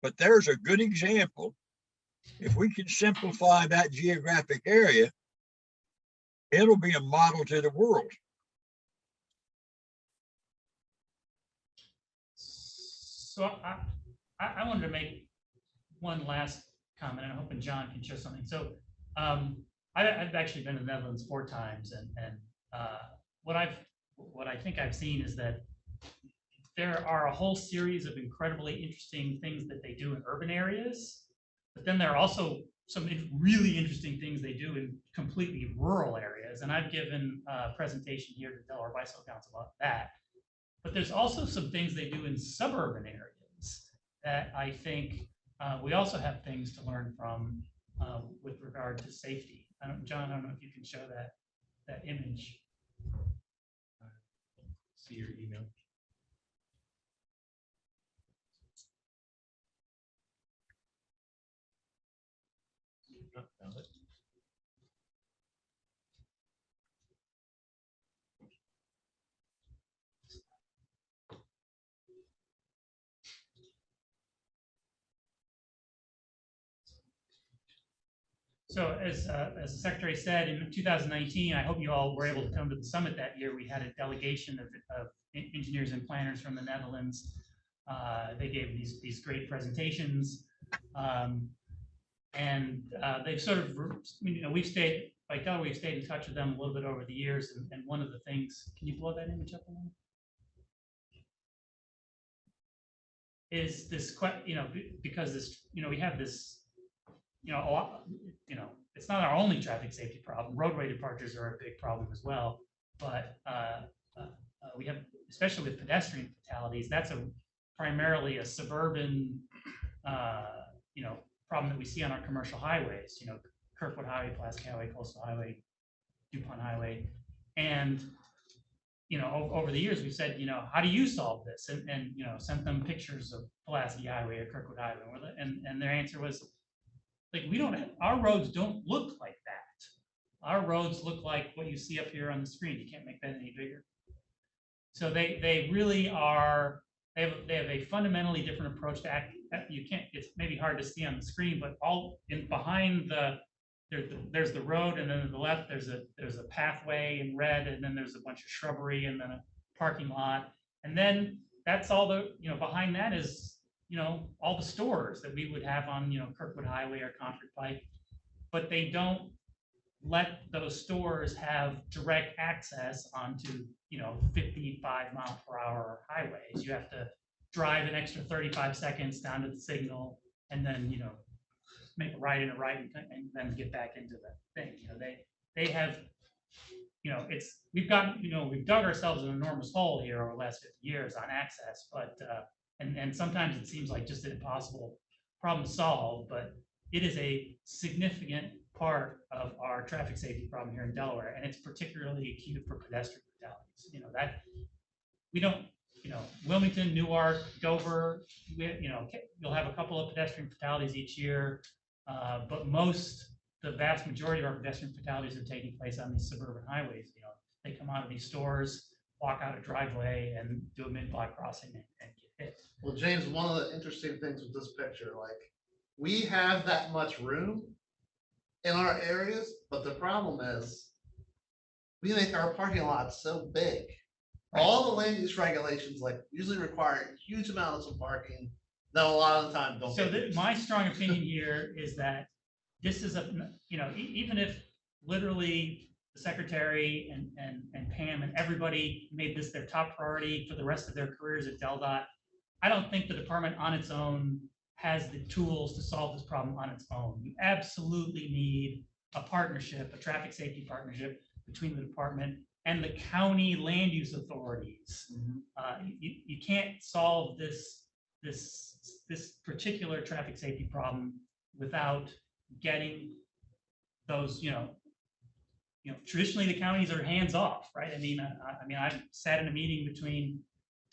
But there's a good example. If we can simplify that geographic area, it'll be a model to the world. So I wanted to make one last comment, and I'm hoping John can share something. So I've actually been to the Netherlands 4 times, and what I think I've seen is that there are a whole series of incredibly interesting things that they do in urban areas, but then there are also some really interesting things they do in completely rural areas. And I've given a presentation here to Delaware Bicycle Council about that. But there's also some things they do in suburban areas that I think we also have things to learn from with regard to safety. John, I don't know if you can show that image. See your email. Found it. So as the Secretary said, in 2019, I hope you all were able to come to the summit that year. We had a delegation of engineers and planners from the Netherlands. They gave these great presentations. And they've sort of, we've stayed, like Delaware, we've stayed in touch with them a little bit over the years. And one of the things, can you blow that image up a little? Is this, because this, we have this, a lot, it's not our only traffic safety problem. Roadway departures are a big problem as well. But we have, especially with pedestrian fatalities, that's primarily a suburban, problem that we see on our commercial highways, Kirkwood Highway, Pulaski Highway, Coastal Highway, DuPont Highway. And, over the years, we've said, how do you solve this? And sent them pictures of Pulaski Highway or Kirkwood Highway. And their answer was, like, our roads don't look like our roads look like what you see up here on the screen. You can't make that any bigger. So they really are, they have a fundamentally different approach to act. You can't, it's maybe hard to see on the screen, but all in behind there's the road, and then to the left, there's a pathway in red, and then there's a bunch of shrubbery, and then a parking lot. And then that's all behind that is, all the stores that we would have on, Kirkwood Highway or Concord Pike. But they don't let those stores have direct access onto, 55-mile-per-hour highways. You have to drive an extra 35 seconds down to the signal, and then, make a right and a right, and then get back into the thing. They have, we've dug ourselves an enormous hole here over the last 50 years on access, but and sometimes it seems like just an impossible problem to solve, but it is a significant part of our traffic safety problem here in Delaware, and it's particularly acute for pedestrian fatalities. That we don't, Wilmington, Newark, Dover, you'll have a couple of pedestrian fatalities each year, but the vast majority of our pedestrian fatalities are taking place on these suburban highways. They come out of these stores, walk out a driveway, and do a mid-block crossing and get hit. Well, James, one of the interesting things with this picture, like, we have that much room in our areas, but the problem is we make our parking lots so big. All the land use regulations usually require huge amounts of parking that a lot of the time don't. So my strong opinion here is that this is even if literally the secretary and Pam and everybody made this their top priority for the rest of their careers at DelDOT, I don't think the department on its own has the tools to solve this problem on its own. You absolutely need a partnership, a traffic safety partnership between the department and the county land use authorities. You can't solve this particular traffic safety problem without getting those, traditionally the counties are hands off, right? I sat in a meeting between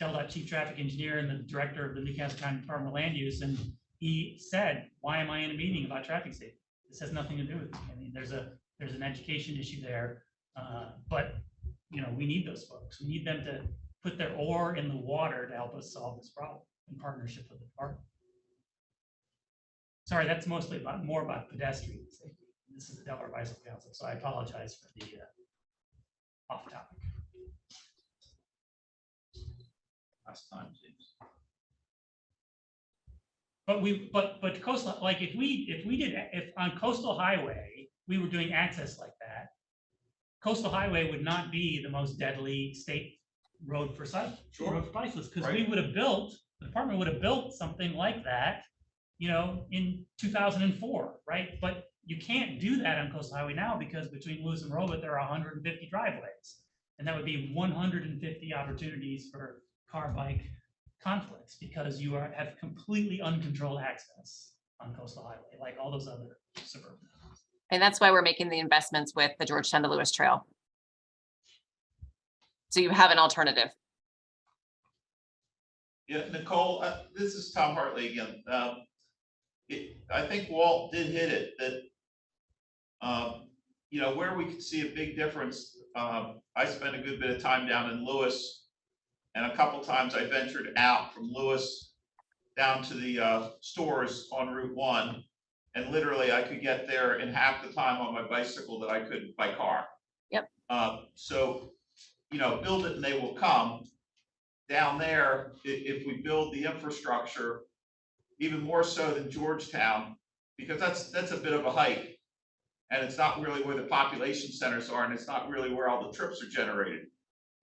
DelDOT Chief Traffic Engineer and the Director of the Newcastle County Department of Land Use, and he said, "Why am I in a meeting about traffic safety? This has nothing to do with me." There's an education issue there, but we need those folks. We need them to put their oar in the water to help us solve this problem in partnership with the department. Sorry, that's mostly more about pedestrian safety. This is the Delaware Bicycle Council, so I apologize for the off topic. Last time, James. But coastal, like if on Coastal Highway we were doing access like that, Coastal Highway would not be the most deadly state road for bicyclists, because we would have built, the department would have built something like that, in 2004, right? But you can't do that on Coastal Highway now, because between Lewis and Robert there are 150 driveways, and that would be 150 opportunities for car-bike conflicts, because you have completely uncontrolled access on Coastal Highway, like all those other suburban. And that's why we're making the investments with the Georgetown to Lewis Trail. So you have an alternative. Yeah, Nicole, this is Tom Hartley again. I think Walt did hit it, that where we could see a big difference. I spent a good bit of time down in Lewis, and a couple times I ventured out from Lewis down to the stores on Route 1, and literally I could get there in half the time on my bicycle that I could by car. Yep. So build it and they will come. Down there, if we build the infrastructure, even more so than Georgetown, because that's a bit of a hike, and it's not really where the population centers are, and it's not really where all the trips are generated.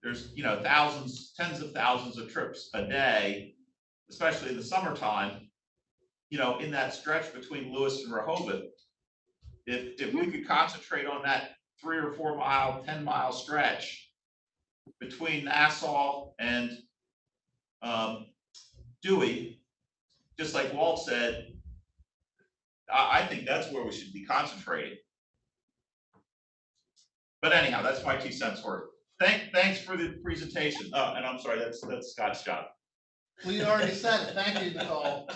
There's thousands, tens of thousands of trips a day, especially in the summertime, in that stretch between Lewis and Rehoboth. If we could concentrate on that 3 or 4 mile, 10-mile stretch between Nassau and Dewey, just like Walt said, I think that's where we should be concentrating. But anyhow, that's my 2 cents worth. Thanks for the presentation. And I'm sorry, that's Scott's job. We already said it. Thank you, Nicole.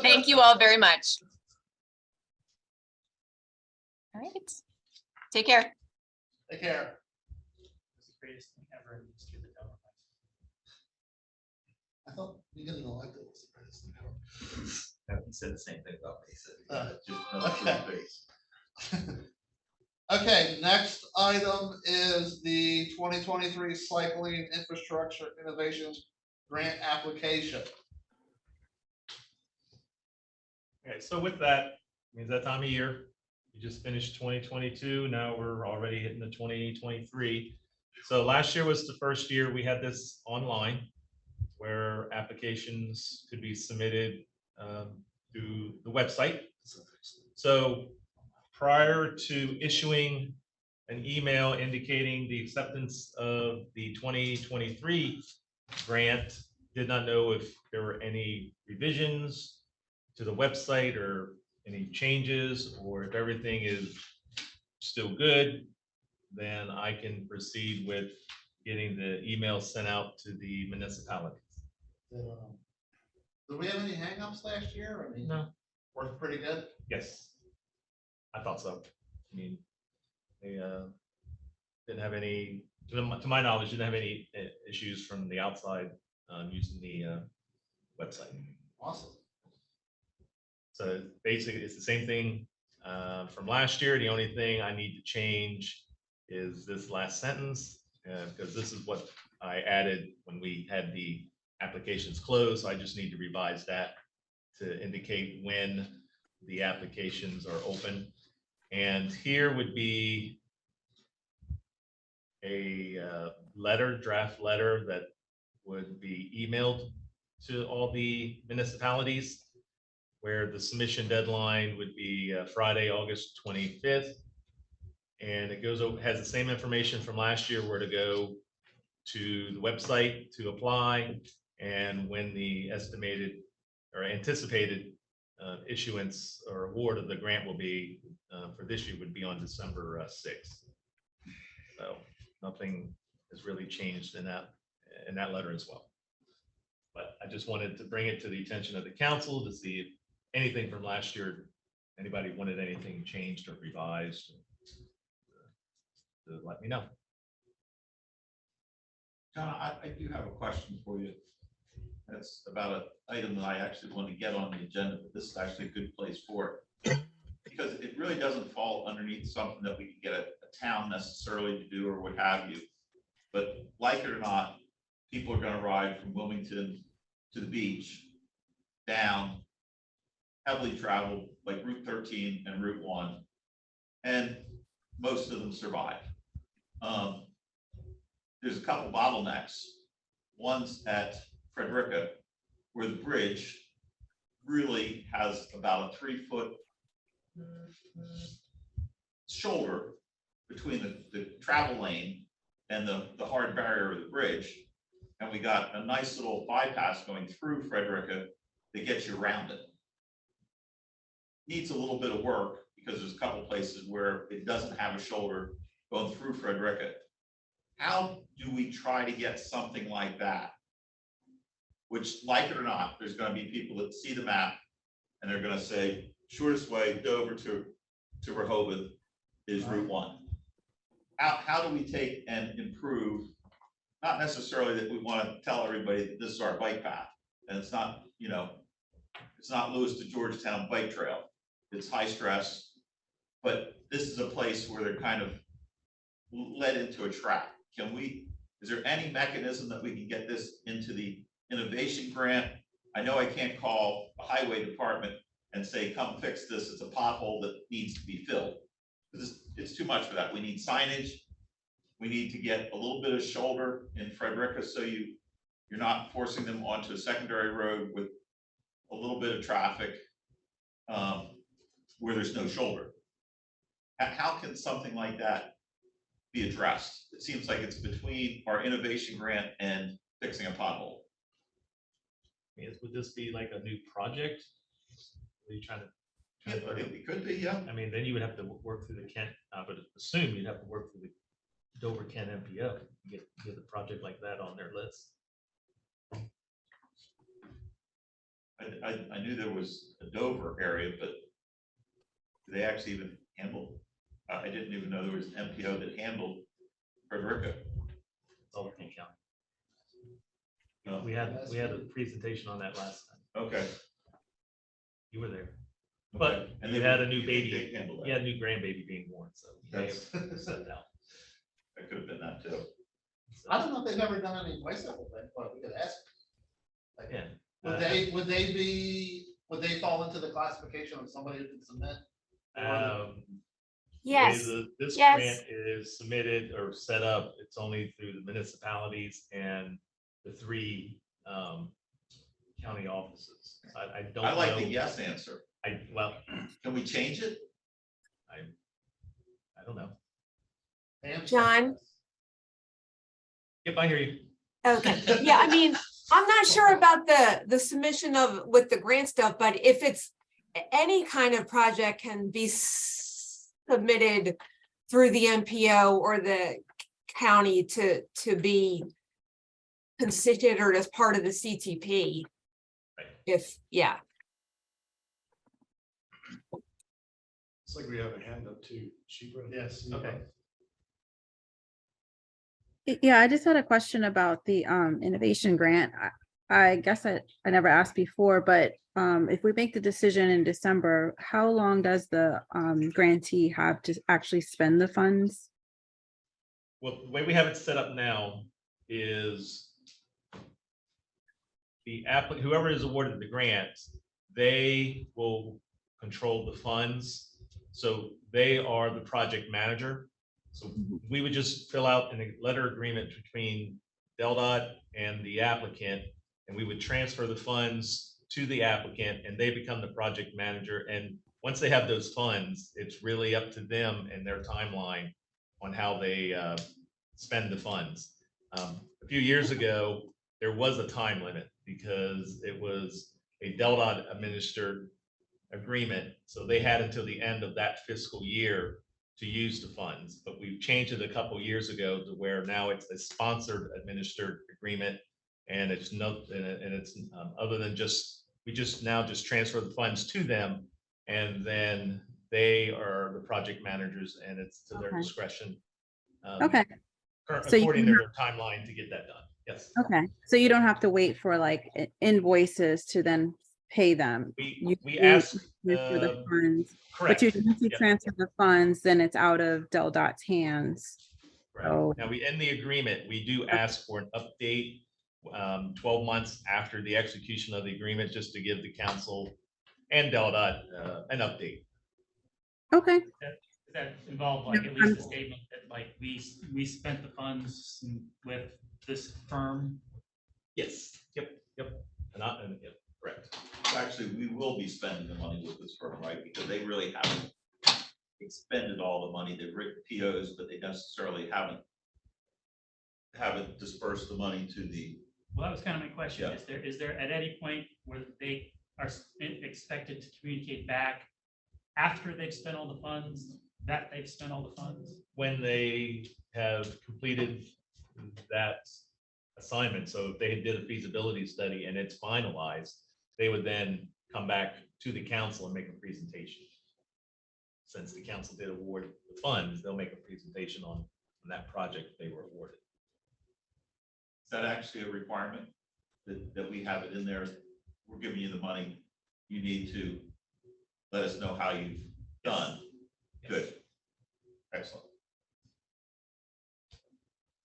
Thank you all very much. All right. Take care. Take care. It's the greatest thing ever. and just give the Delaware Bicycle. I thought you getting elected was the greatest thing ever. He said the same thing about me. He said, Okay. Okay, next item is the 2023 Cycling Infrastructure Innovation Grant application. Okay, so with that, means that time of year, we just finished 2022, now we're already hitting the 2023. So last year was the first year we had this online, where applications could be submitted through the website. So prior to issuing an email indicating the acceptance of the 2023 grant, did not know if there were any revisions to the website or any changes, or if everything is still good, then I can proceed with getting the email sent out to the municipalities. Did we have any hangups last year? I mean, No. worked pretty good. Yes, I thought so. I mean, they didn't have any, to my knowledge, didn't have any issues from the outside using the website. Awesome. So basically, it's the same thing from last year. The only thing I need to change is this last sentence, because this is what I added when we had the applications closed. I just need to revise that to indicate when the applications are open. And here would be a draft letter that would be emailed to all the municipalities, where the submission deadline would be Friday, August 25th. And it goes over, has the same information from last year, where to go to the website to apply, and when the estimated or anticipated issuance or award of the grant will be for this year would be on December 6th. So nothing has really changed in that letter as well. But I just wanted to bring it to the attention of the council to see if anything from last year, anybody wanted anything changed or revised, to let me know. John, I do have a question for you. That's about an item that I actually want to get on the agenda, but this is actually a good place for it. Because it really doesn't fall underneath something that we can get a town necessarily to do or what have you. But like it or not, people are going to ride from Wilmington to the beach down heavily traveled like Route 13 and Route 1, and most of them survive. There's a couple bottlenecks. One's at Frederica, where the bridge really has about a 3-foot shoulder between the travel lane and the hard barrier of the bridge. And we got a nice little bypass going through Frederica that gets you around it. Needs a little bit of work because there's a couple places where it doesn't have a shoulder going through Frederica. How do we try to get something like that? Which, like it or not, there's going to be people that see the map and they're going to say, shortest way Dover to Rehoboth is Route 1. How do we take and improve? Not necessarily that we want to tell everybody that this is our bike path, and it's not, you know, it's not Lewis to Georgetown bike trail. It's high stress, but this is a place where they're kind of led into a trap. Is there any mechanism that we can get this into the innovation grant? I know I can't call the highway department and say, come fix this. It's a pothole that needs to be filled. It's too much for that. We need signage. We need to get a little bit of shoulder in Frederica, so you're not forcing them onto a secondary road with a little bit of traffic where there's no shoulder. How can something like that be addressed? It seems like it's between our innovation grant and fixing a pothole. Would this be like a new project? Are you trying to? It could be, yeah. I mean, then you would have to work through the Kent, but assume you'd have to work through the Dover Kent MPO, get a project like that on their list. I knew there was a Dover area, but do they actually even handle? I didn't even know there was an MPO that handled Frederica. Sullivan County. No. We had a presentation on that last time. Okay. You were there. Okay. But And you they had were- a new you think baby. they handled that? You had a new grandbaby being born, so you may have That's- set down. That could have been that too. I don't know if they've ever done any bicycle thing, but we could ask. Like, Yeah. would they fall into the classification of somebody who can submit? Yes. This Yes. grant is submitted or set up, it's only through the municipalities and the 3 county offices. I don't know. I like the yes answer. Well, Can we change it? I don't know. John? Yep, I hear you. Okay, yeah, I mean, I'm not sure about the submission of with the grant stuff, but if it's any kind of project can be submitted through the MPO or the county to be considered as part of the CTP. If, yeah. It's like we have a hand up too. Yes. Okay. Yeah, I just had a question about the innovation grant. I guess I never asked before, but if we make the decision in December, how long does the grantee have to actually spend the funds? Well, the way we have it set up now is the applicant, whoever is awarded the grant, they will control the funds. So they are the project manager. So we would just fill out a letter agreement between DelDOT and the applicant, and we would transfer the funds to the applicant, and they become the project manager. And once they have those funds, it's really up to them and their timeline on how they spend the funds. A few years ago, there was a time limit because it was a DelDOT administered agreement. So they had until the end of that fiscal year to use the funds, but we've changed it a couple years ago to where now it's a sponsored administered agreement. And it's other than we just now transfer the funds to them, and then they are the project managers, and it's to their Okay. discretion. Okay. So you According to don't their timeline to get that done. Yes. Okay, so you don't have to wait for like invoices to then pay them. We ask, For the funds, correct. but once you Yep. transfer the funds, then it's out of DelDOT's hands. Right. So- Now, we, in the agreement, we do ask for an update 12 months after the execution of the agreement, just to give the council and DelDOT an update. Okay, Does that involve like at least a statement that like we spent the funds with this firm? Yes. Yep. Yep. Correct. Actually, we will be spending the money with this firm, right? Because they really haven't expended all the money. They've written POs, but they necessarily haven't dispersed the money to the. Well, that was kind of my question. Yeah. Is there at any point where they are expected to communicate back after they've spent all the funds, that they've spent all the funds? When they have completed that assignment, so if they did a feasibility study and it's finalized, they would then come back to the council and make a presentation. Since the council did award the funds, they'll make a presentation on that project they were awarded. Is that actually a requirement that we have it in there? We're giving you the money. You need to let us know how you've done. Good. Excellent.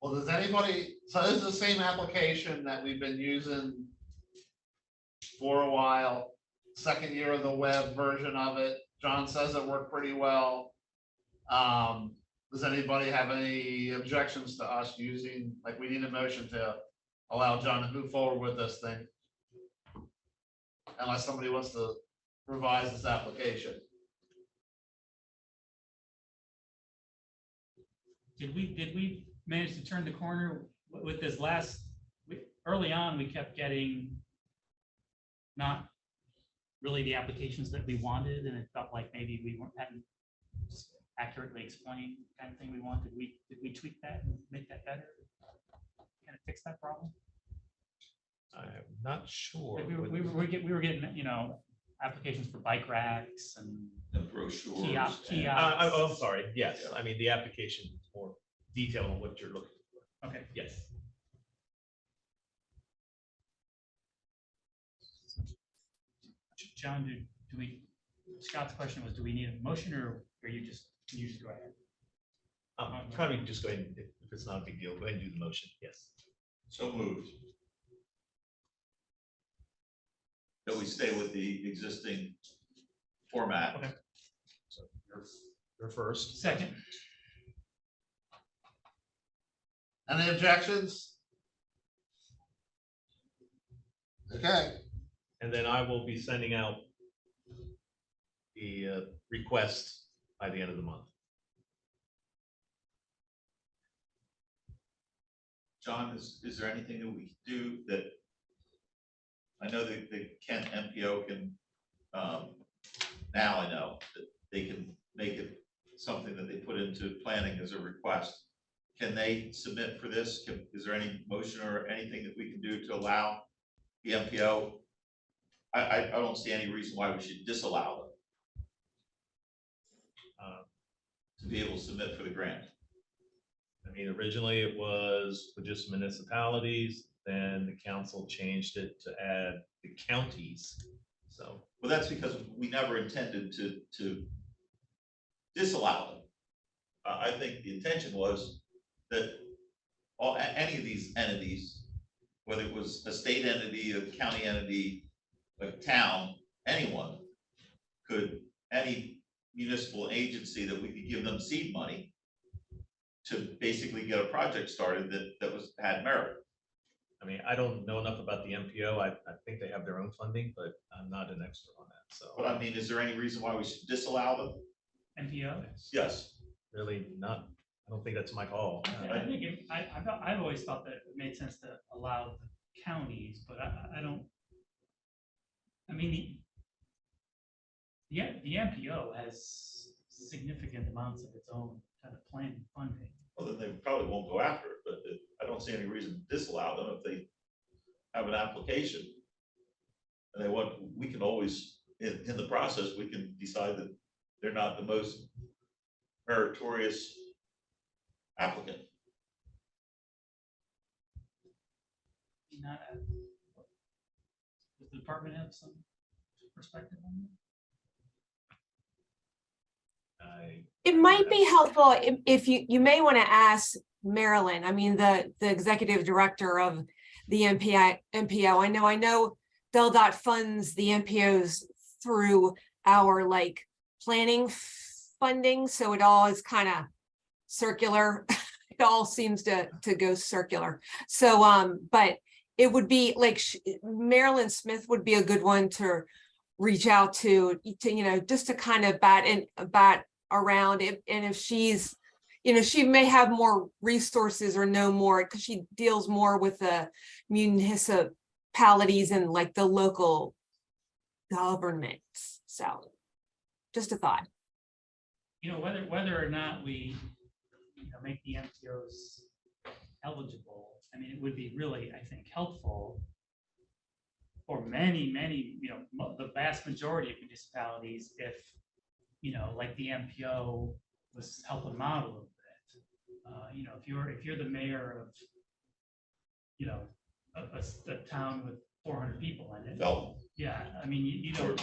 Well, does anybody, so this is the same application that we've been using for a while, second year of the web version of it. John says it worked pretty well. Does anybody have any objections to us using, like, we need a motion to allow John to move forward with this thing? Unless somebody wants to revise this application. Did we manage to turn the corner with this last, early on, we kept getting not really the applications that we wanted, and it felt like maybe we hadn't accurately explained the kind of thing we wanted. Did we tweak that and make that better? Kind of fix that problem? I'm not sure. Like we were getting, applications for bike racks and The brochures. kiosks. I'm sorry. Yes, I mean, the application is more detailed on what you're looking for. Okay. Yes. John, do we, Scott's question was, do we need a motion or you just go ahead? Probably just go ahead, if it's not a big deal, go ahead and do the motion. Yes. So moved. That we stay with the existing format. Okay. So you're first. Second. Any objections? Okay, And then I will be sending out the request by the end of the month. John, is there anything that we can do that? I know that the Kent MPO can, now I know that they can make it something that they put into planning as a request. Can they submit for this? Is there any motion or anything that we can do to allow the MPO? I don't see any reason why we should disallow them to be able to submit for the grant. I mean, originally it was for just municipalities, then the council changed it to add the counties. So, Well, that's because we never intended to disallow them. I think the intention was that any of these entities, whether it was a state entity, a county entity, a town, anyone any municipal agency that we could give them seed money to basically get a project started that had merit. I mean, I don't know enough about the MPO. I think they have their own funding, but I'm not an expert on that. So, But I mean, is there any reason why we should disallow them? MPO? Yes. really not, I don't think that's my call. I think I've always thought that it made sense to allow the counties, but I don't. I mean, the MPO has significant amounts of its own kind of planning funding. Well, then they probably won't go after it, but I don't see any reason to disallow them if they have an application. And we can always, in the process, we can decide that they're not the most meritorious applicant. Does the department have some perspective on that? It might be helpful if you may want to ask Marilyn, I mean, the executive director of the MPO. I know DelDOT funds the MPOs through our planning funding, so it all is kind of circular. It all seems to go circular. So but it would be Marilyn Smith would be a good one to reach out to just to kind of bat around it. And if she's, she may have more resources or know more because she deals more with the municipalities and the local governments. So just a thought. Whether or not we make the MPOs eligible, I mean, it would be really, I think, helpful for many, the vast majority of municipalities if, the MPO was helping them out a little bit. If you're the mayor of, a town with 400 people in it. No. Yeah, I mean, you don't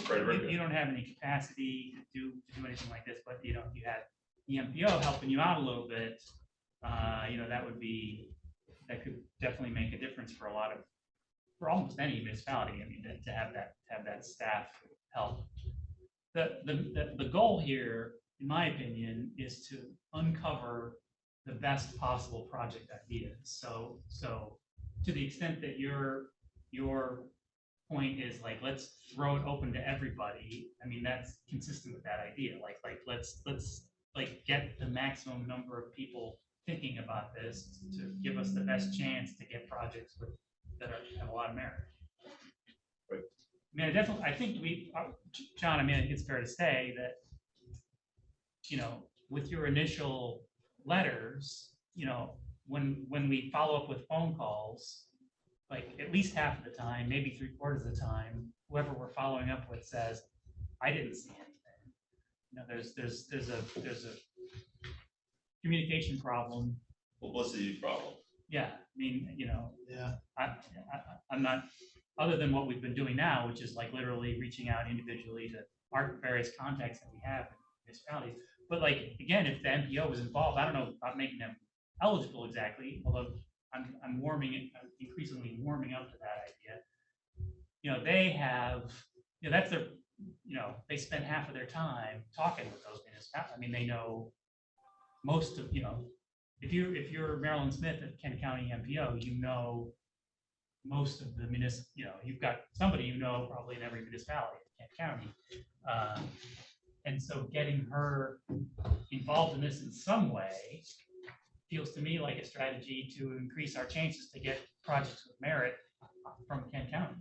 have any capacity to do anything like this, but you have the MPO helping you out a little bit. That could definitely make a difference for almost any municipality. I mean, to have that staff help. The goal here, in my opinion, is to uncover the best possible project ideas. So to the extent that your point is let's throw it open to everybody. I mean, that's consistent with that idea. Let's get the maximum number of people thinking about this to give us the best chance to get projects that have a lot of merit. Right. I mean, I think John, I mean, I think it's fair to say that, with your initial letters, when we follow up with phone calls, like at least half of the time, maybe 3/4 of the time, whoever we're following up with says, I didn't see anything. You know, there's a communication problem. Publicity problem. Yeah, I mean, you know, Yeah. I'm not, other than what we've been doing now, which is like literally reaching out individually to our various contacts that we have in municipalities. But like, again, if the MPO was involved, I don't know about making them eligible exactly, although I'm increasingly warming up to that idea. You know, they have, you know, that's their, you know, they spend half of their time talking with those municipalities. I mean, they know most of, you know, if you're Marilyn Smith at Kent County MPO, you know most of the you know, you've got somebody you know probably in every municipality in Kent County. And so getting her involved in this in some way feels to me like a strategy to increase our chances to get projects with merit from Kent County.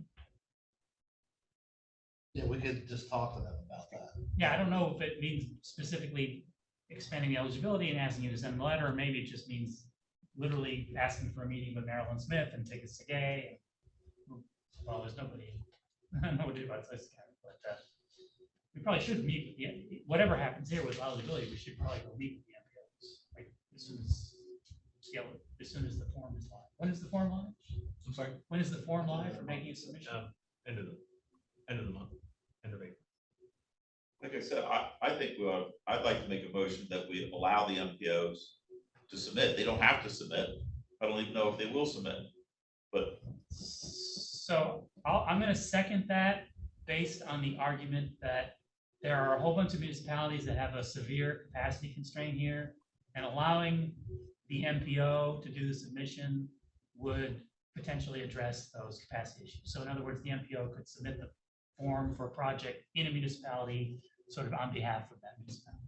Yeah, we could just talk to them about that. Yeah, I don't know if it means specifically expanding the eligibility and asking you to send a letter, or maybe it just means literally asking for a meeting with Marilyn Smith and tickets to Gay. Well, there's nobody about this kind, but we probably should meet with the, whatever happens here with eligibility, we should probably go meet with the MPOs, like as soon as the form is live. When is the form live? I'm sorry. When is the form live for making a submission? End of the month, end of April. Like I said, I think I'd like to make a motion that we allow the MPOs to submit. They don't have to submit. I don't even know if they will submit, but. So I'm going to second that based on the argument that there are a whole bunch of municipalities that have a severe capacity constraint here, and allowing the MPO to do the submission would potentially address those capacity issues. So in other words, the MPO could submit the form for a project in a municipality sort of on behalf of that municipality.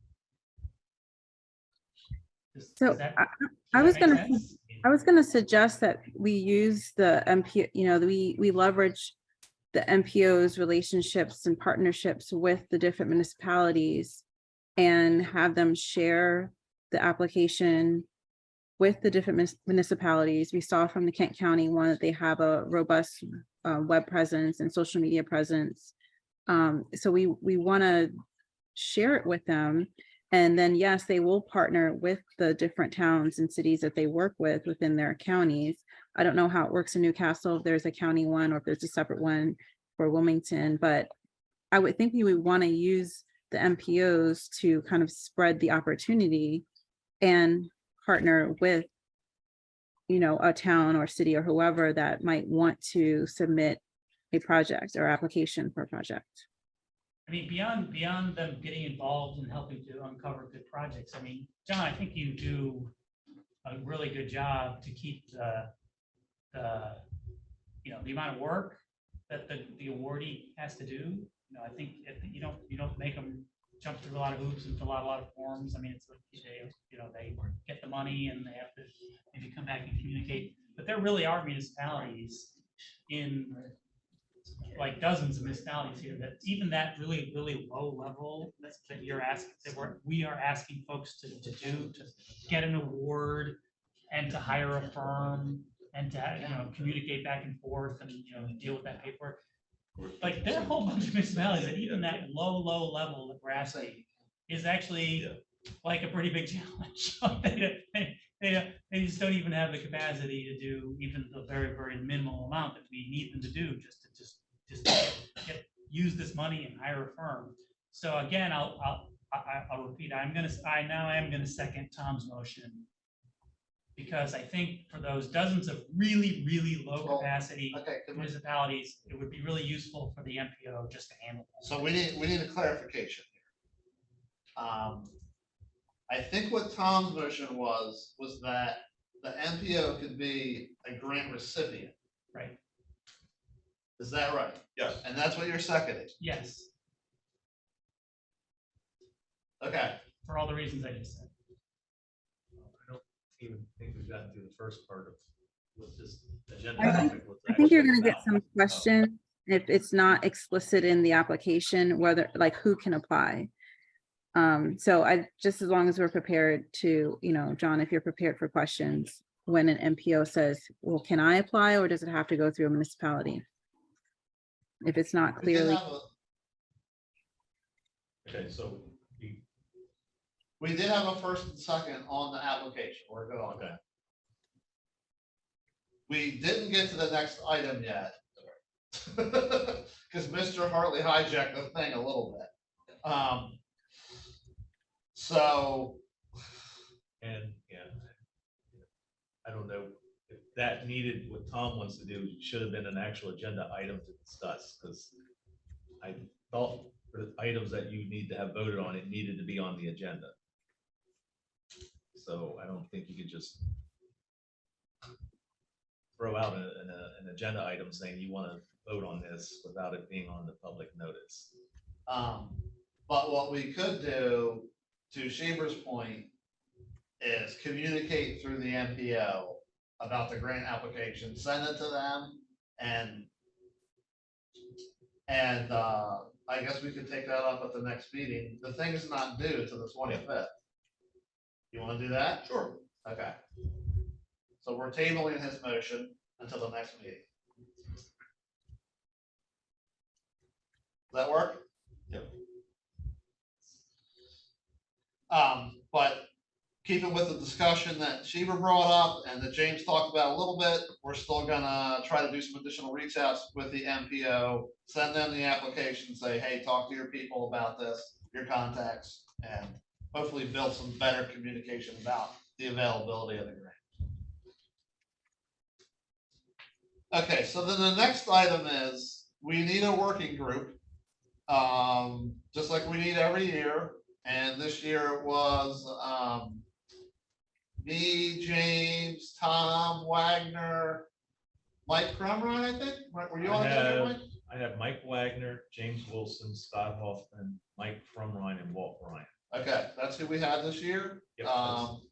So I was gonna suggest that we use the MPO, you know, we leverage the MPO's relationships and partnerships with the different municipalities and have them share the application with the different municipalities. We saw from the Kent County one that they have a robust web presence and social media presence. So we want to share it with them. And then, yes, they will partner with the different towns and cities that they work with within their counties. I don't know how it works in Newcastle, if there's a county one or if there's a separate one for Wilmington, but I would think we would want to use the MPOs to kind of spread the opportunity and partner with, you know, a town or city or whoever that might want to submit a project or application for a project. I mean, beyond them getting involved and helping to uncover good projects, I mean, John, I think you do a really good job to keep the you know, the amount of work that the awardee has to do. You know, I think if you don't make them jump through a lot of hoops and fill out a lot of forms. I mean, it's like, you know, they get the money and they have to maybe come back and communicate. But there really are municipalities in like dozens of municipalities here that even that really, really low level that you're asking, that we are asking folks to do, to get an award and to hire a firm and to, you know, communicate back and forth and, you know, deal with that paperwork. Like there are a whole bunch of municipalities that even that low level that we're asking is actually like a pretty big challenge. They just don't even have the capacity to do even the very, very minimal amount that we need them to do just to use this money and hire a firm. So again, I'll repeat. I now am going to second Tom's motion, because I think for those dozens of really, really low capacity municipalities, it would be really useful for the MPO just to handle that. So we need a clarification here. I think what Tom's motion was that the MPO could be a grant recipient. Right. Is that right? Yes. And that's what you're seconding? Yes. Okay. For all the reasons I just said. I don't even think we've gotten through the first part of what this agenda I topic was. think you're going to get some questions if it's not explicit in the application, whether like who can apply. So I just, as long as we're prepared to, you know, John, if you're prepared for questions, when an MPO says, well, can I apply, or does it have to go through a municipality? If it's not We did clearly, have a- Okay, so We did have a first and second on the application. We're good on that. We didn't get to the next item yet. Because Mr. Hartley hijacked the thing a little bit. So, and yeah, I don't know if that needed, what Tom wants to do, should have been an actual agenda item to discuss, because I thought for the items that you need to have voted on, it needed to be on the agenda. So I don't think you could just throw out an agenda item saying you want to vote on this without it being on the public notice. but what we could do, to Shaver's point, is communicate through the MPO about the grant application, send it to them, and I guess we could take that up at the next meeting. The thing is not due to the 25th. You want to do that? Sure. Okay. So we're tabling his motion until the next meeting. Does that work? Yep. But keeping with the discussion that Sheber brought up and that James talked about a little bit, we're still gonna try to do some additional reach outs with the MPO, send them the application, say, hey, talk to your people about this, your contacts, and hopefully build some better communication about the availability of the grant. Okay, so then the next item is, we need a working group, just like we need every year. And this year it was me, James, Tom, Wagner, Mike Crumrine, I think. Were you on that, Mike? I have Mike Wagner, James Wilson, Scott Hoffman, Mike Frumrine, and Walt Ryan. Okay, that's who we had this year. Yep, I'll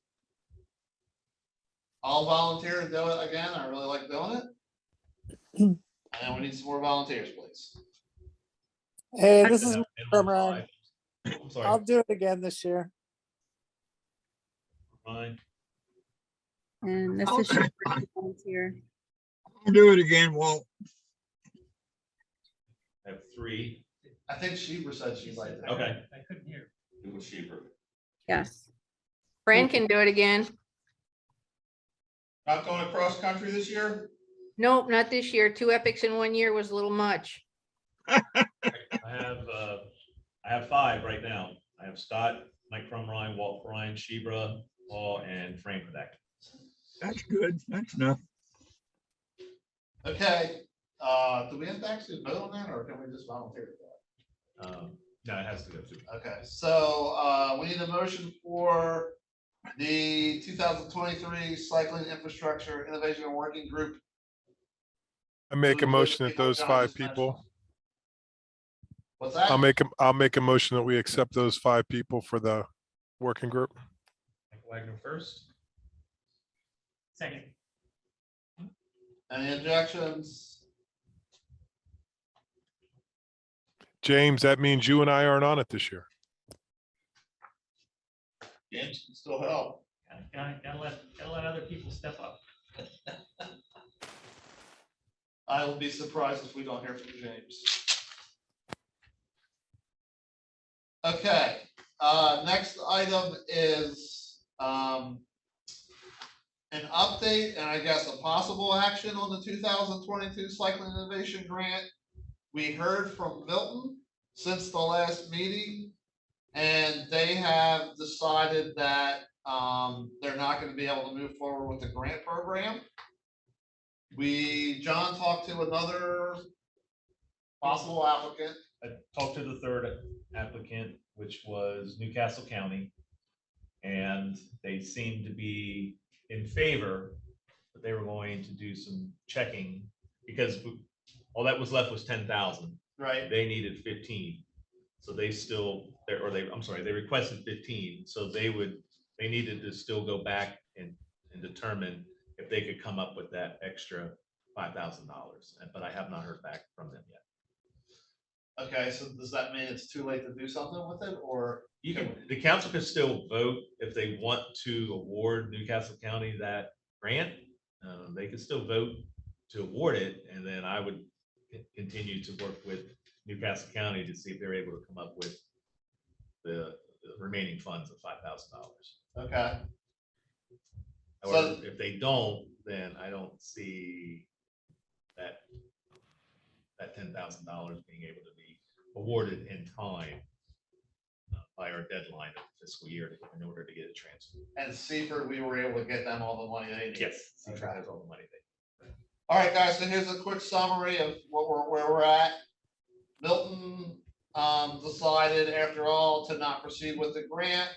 volunteer to do it again. I really like doing it. And we need some more volunteers, please. Hey, this is And Ryan. I'm sorry, I'll do it again this year. Ryan. and this is Shaver here. I'll do it again, Walt. I have 3. I think Sheber said she'd like that. Okay. I couldn't hear. It was Sheber. Yes. Fran can do it again. Not going across country this year? Nope, not this year. 2 epics in 1 year was a little much. I have 5 right now. I have Scott, Mike Frumrine, Walt Ryan, Shebra, Paul, and Frank Kodak. That's good. That's enough. Okay, do we have to actually vote on that, or can we just volunteer for that? No, it has to go through. Okay, so we need a motion for the 2023 Cycling Infrastructure Innovation Working Group. I make a motion that those 5 people, What's that? I'll make a motion that we accept those 5 people for the working group. Mike Wagner first. Second. Any objections? James, that means you and I aren't on it this year. James can still help. Gotta let other people step up. I will be surprised if we don't hear from James. Okay, next item is an update and I guess a possible action on the 2022 Cycling Innovation Grant. We heard from Milton since the last meeting, and they have decided that they're not going to be able to move forward with the grant program. John talked to another possible applicant. I talked to the 3rd applicant, which was Newcastle County, and they seemed to be in favor, but they were going to do some checking because all that was left was 10,000. Right. They needed 15. So they requested 15. So they needed to still go back and determine if they could come up with that extra $5,000. But I have not heard back from them yet. Okay, so does that mean it's too late to do something with it, or? The council can still vote if they want to award Newcastle County that grant, they could still vote to award it, and then I would continue to work with Newcastle County to see if they're able to come up with the remaining funds of $5,000. Okay. However, if they don't, then I don't see that $10,000 being able to be awarded in time by our deadline of fiscal year in order to get it transferred. And Seaford, we were able to get them all the money they need. Yes, Seaford has all the money they. All right, guys, so here's a quick summary of where we're at. Milton decided, after all, to not proceed with the grant.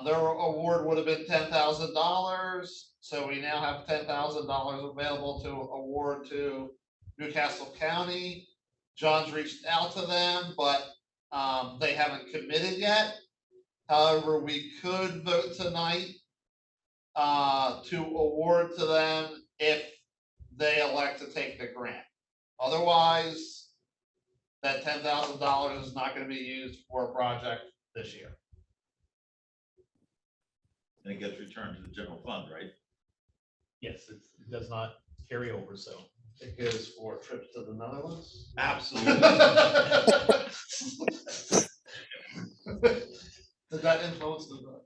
Their award would have been $10,000, so we now have $10,000 available to award to Newcastle County. John's reached out to them, but they haven't committed yet. However, we could vote tonight to award to them if they elect to take the grant. Otherwise, that $10,000 is not going to be used for a project this year. And it gets returned to the general fund, right? Yes, it does not carry over, so. It goes for trips to the Netherlands. Absolutely. Did that influence the?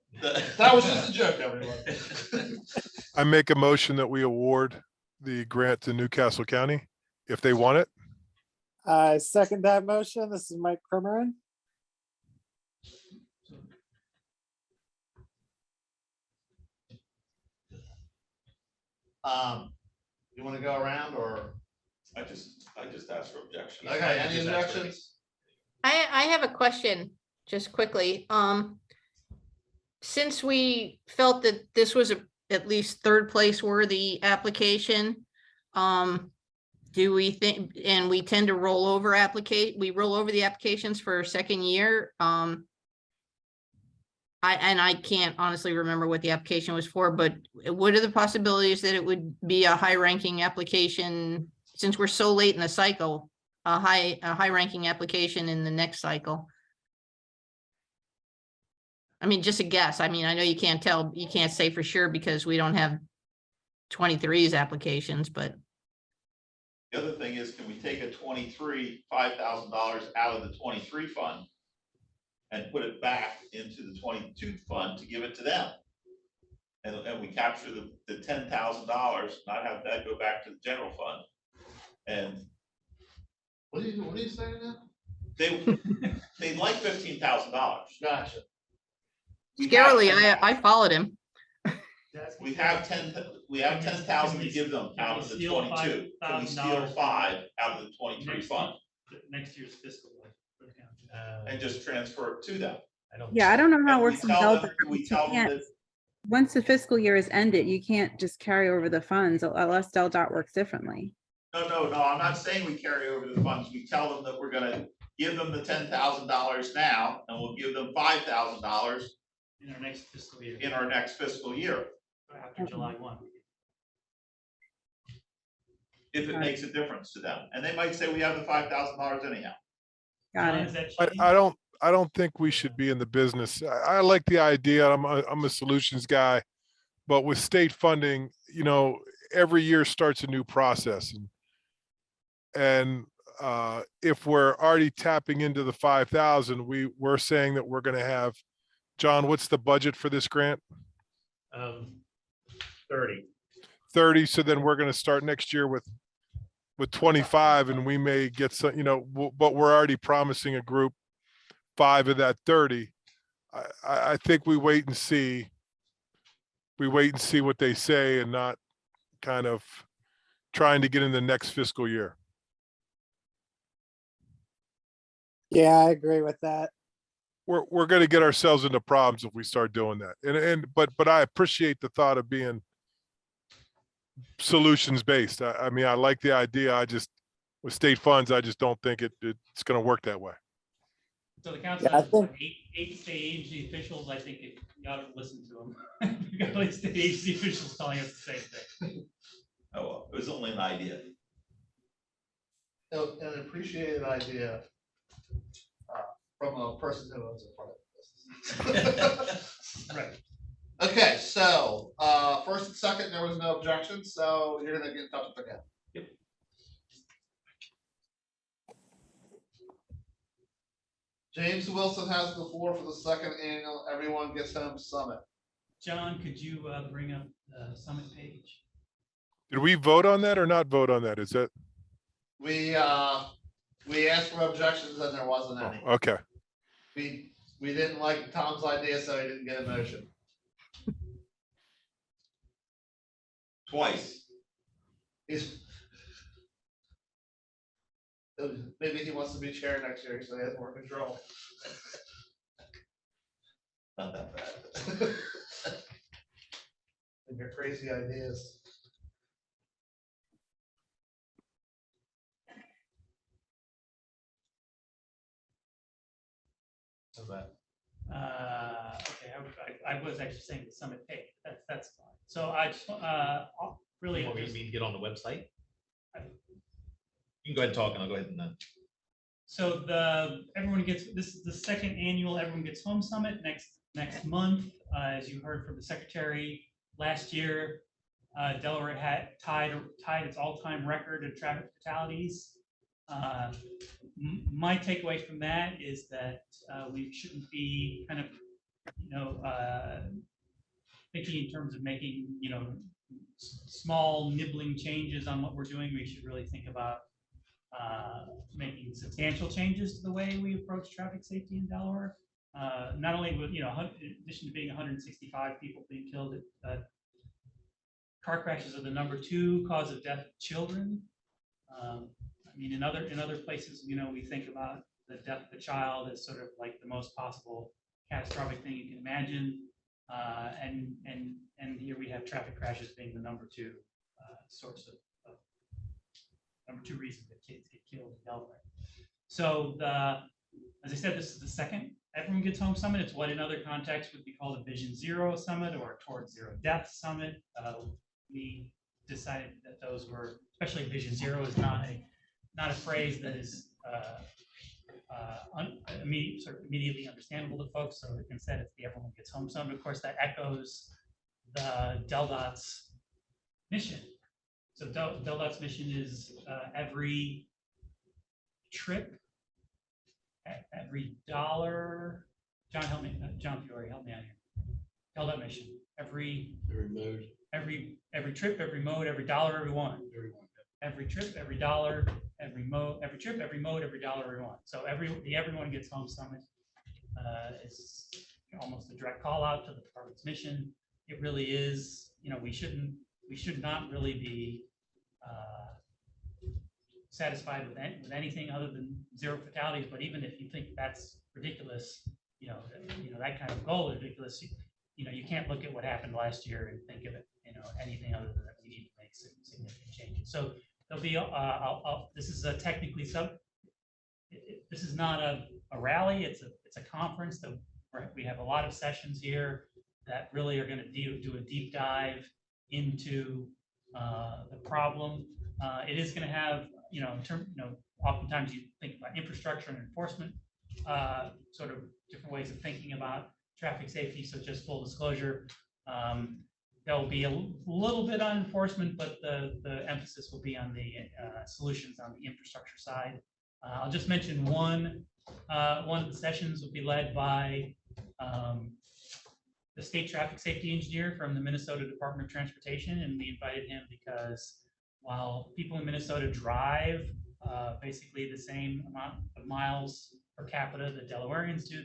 That was just a joke, everyone. I make a motion that we award the grant to Newcastle County if they want it. I second that motion. This is Mike Crimerin. You want to go around or? I just asked for objection. Okay, any objections? I have a question, just quickly. Since we felt that this was at least third place worthy application, do we think, and we tend to roll over we roll over the applications for a second year. I can't honestly remember what the application was for, but what are the possibilities that it would be a high ranking application, since we're so late in the cycle, a high ranking application in the next cycle? I mean, just a guess. I mean, I know you can't say for sure because we don't have 23's applications, but. The other thing is, can we take a $5,000 out of the 23 fund and put it back into the 22 fund to give it to them? And we capture the $10,000, not have that go back to the general fund. And What are you saying now? they'd like $15,000. Gotcha. Scarily, I followed him. We have 10,000 to give them out of the 22. Can we steal 5 out of the 23 fund Next year's fiscal year. and just transfer it to them? Yeah, I don't know how it And works in we tell them- DelDOT. we You tell them can't- that Once the fiscal year is ended, you can't just carry over the funds unless DelDOT works differently. No, I'm not saying we carry over the funds. We tell them that we're gonna give them the $10,000 now, and we'll give them $5,000 In our next fiscal year. in our next fiscal year, After July 1. if it makes a difference to them. And they might say we have the $5,000 anyhow. Got John, it. is that I changed? don't think we should be in the business. I like the idea. I'm a solutions guy, but with state funding, every year starts a new process. And if we're already tapping into the 5,000, we're saying that we're going to have, John, what's the budget for this grant? 30. 30. So then we're going to start next year with 25, and we may get some, but we're already promising a group 5 of that 30. I think we wait and see. We wait and see what they say and not kind of trying to get in the next fiscal year. Yeah, I agree with that. We're going to get ourselves into problems if we start doing that. But I appreciate the thought of being solutions based. I mean, I like the idea. With state funds, I just don't think it's going to work that way. So the council Yeah, I has think- 8 state agency officials. I think you ought to listen to them. You got 8 state agency officials telling us the same thing. Oh, well, it was only an idea. An appreciated idea from a person who owns a part of the business. Right. Okay, so, first and second, there was no objection, so you're gonna get in touch with the guy. James Wilson has the floor for the second annual Everyone Gets Home Summit. John, could you bring up the summit page? Did we vote on that or not vote on that? Is that, We asked for objections and there wasn't any. okay. We didn't like Tom's idea, so he didn't get a motion. Twice. Maybe he wants to be chair next year, so he has more control. Not that bad. And your crazy ideas. How's that? Okay, I was actually saying the summit page. That's fine. So I just really Want me just, to get on the website? You can go ahead and talk and I'll go ahead and so this is the second annual Everyone Gets Home Summit next month. As you heard from the secretary, last year Delaware had tied its all-time record of traffic fatalities. My takeaway from that is that we shouldn't be kind of, thinking in terms of making, small nibbling changes on what we're doing. We should really think about making substantial changes to the way we approach traffic safety in Delaware. Not only with, in addition to being 165 people being killed, car crashes are the #2 cause of death of children. I mean, in other places, we think about the death of a child as sort of like the most possible catastrophic thing you can imagine. And here we have traffic crashes being the #2 source of #2 reason that kids get killed in Delaware. So as I said, this is the second Everyone Gets Home Summit. It's what in other contexts would be called a Vision Zero Summit or a Towards Zero Death Summit. We decided that those were, especially Vision Zero is not a phrase that is immediately understandable to folks. So instead, it's the Everyone Gets Home Summit. Of course, that echoes the DelDOT's mission. So DelDOT's mission is every trip, every dollar. John, help me. John Fiore, help me out here. DelDOT mission. Every mode. Every trip, every mode, every dollar, every one. Every trip, every dollar, every mode, every trip, every mode, every dollar, every one. So the Everyone Gets Home Summit is almost a direct call out to the department's mission. It really is, we should not really be satisfied with anything other than zero fatalities. But even if you think that's ridiculous, that kind of goal is ridiculous. You can't look at what happened last year and think of it, anything other than that we need to make significant changes. So there'll be, this is a technically this is not a rally. It's a conference that we have a lot of sessions here that really are going to do a deep dive into the problem. It is going to have, oftentimes you think about infrastructure and enforcement, sort of different ways of thinking about traffic safety. So just full disclosure, there'll be a little bit on enforcement, but the emphasis will be on the solutions on the infrastructure side. I'll just mention one of the sessions will be led by the state traffic safety engineer from the Minnesota Department of Transportation, and we invited him because while people in Minnesota drive basically the same amount of miles per capita that Delawareans do,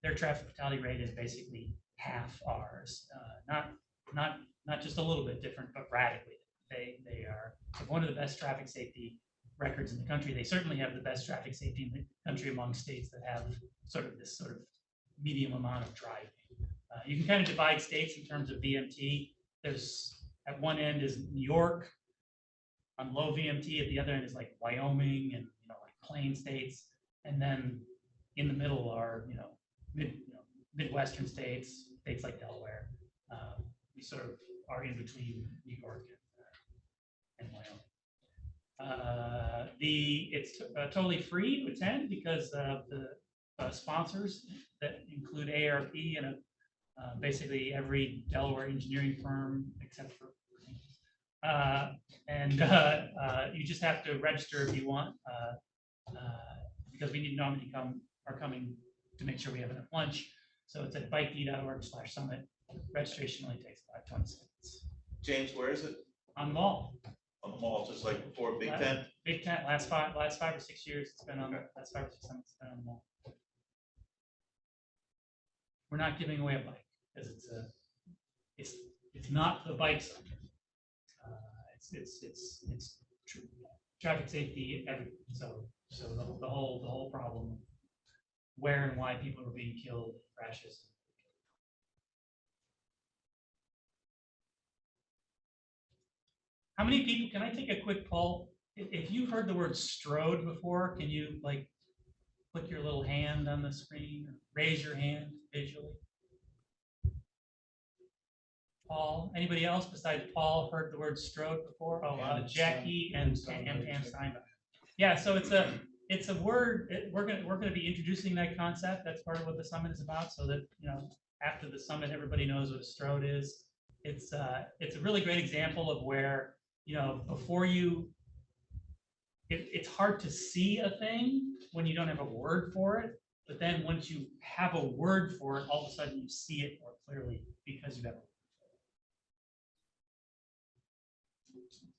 their traffic fatality rate is basically half ours. Not just a little bit different, but radically. They are one of the best traffic safety records in the country. They certainly have the best traffic safety in the country among states that have this medium amount of driving. You can kind of divide states in terms of VMT. There's at one end is New York on low VMT. At the other end is like Wyoming and like plain states. And then in the middle are Midwestern states like Delaware. We sort of are in between New York and Wyoming. It's totally free to attend because of the sponsors that include ARP and basically every Delaware engineering firm except for you just have to register if you want, because we need nominee are coming to make sure we have enough lunch. So it's at bike.org/summit. Registration only takes about 20 seconds. James, where is it? On the mall. On the mall, just like before Big Tent? Big Tent, last 5 or 6 years, it's been on, last 5 or 6 summits, it's been on the mall. We're not giving away a bike, because it's not the bike summit. It's traffic safety, everything. So the whole problem, where and why people are being killed, crashes. How many people, can I take a quick poll? If you've heard the word strode before, can you like put your little hand on the screen or raise your hand visually? Paul, anybody else besides Paul heard the word strode before? Oh, Jackie and Steinbach. Yeah, so it's a word. We're gonna be introducing that concept. That's part of what the summit is about, so that after the summit, everybody knows what a strode is. It's a really great example of where before you. It's hard to see a thing when you don't have a word for it, but then once you have a word for it, all of a sudden you see it more clearly because you have a word.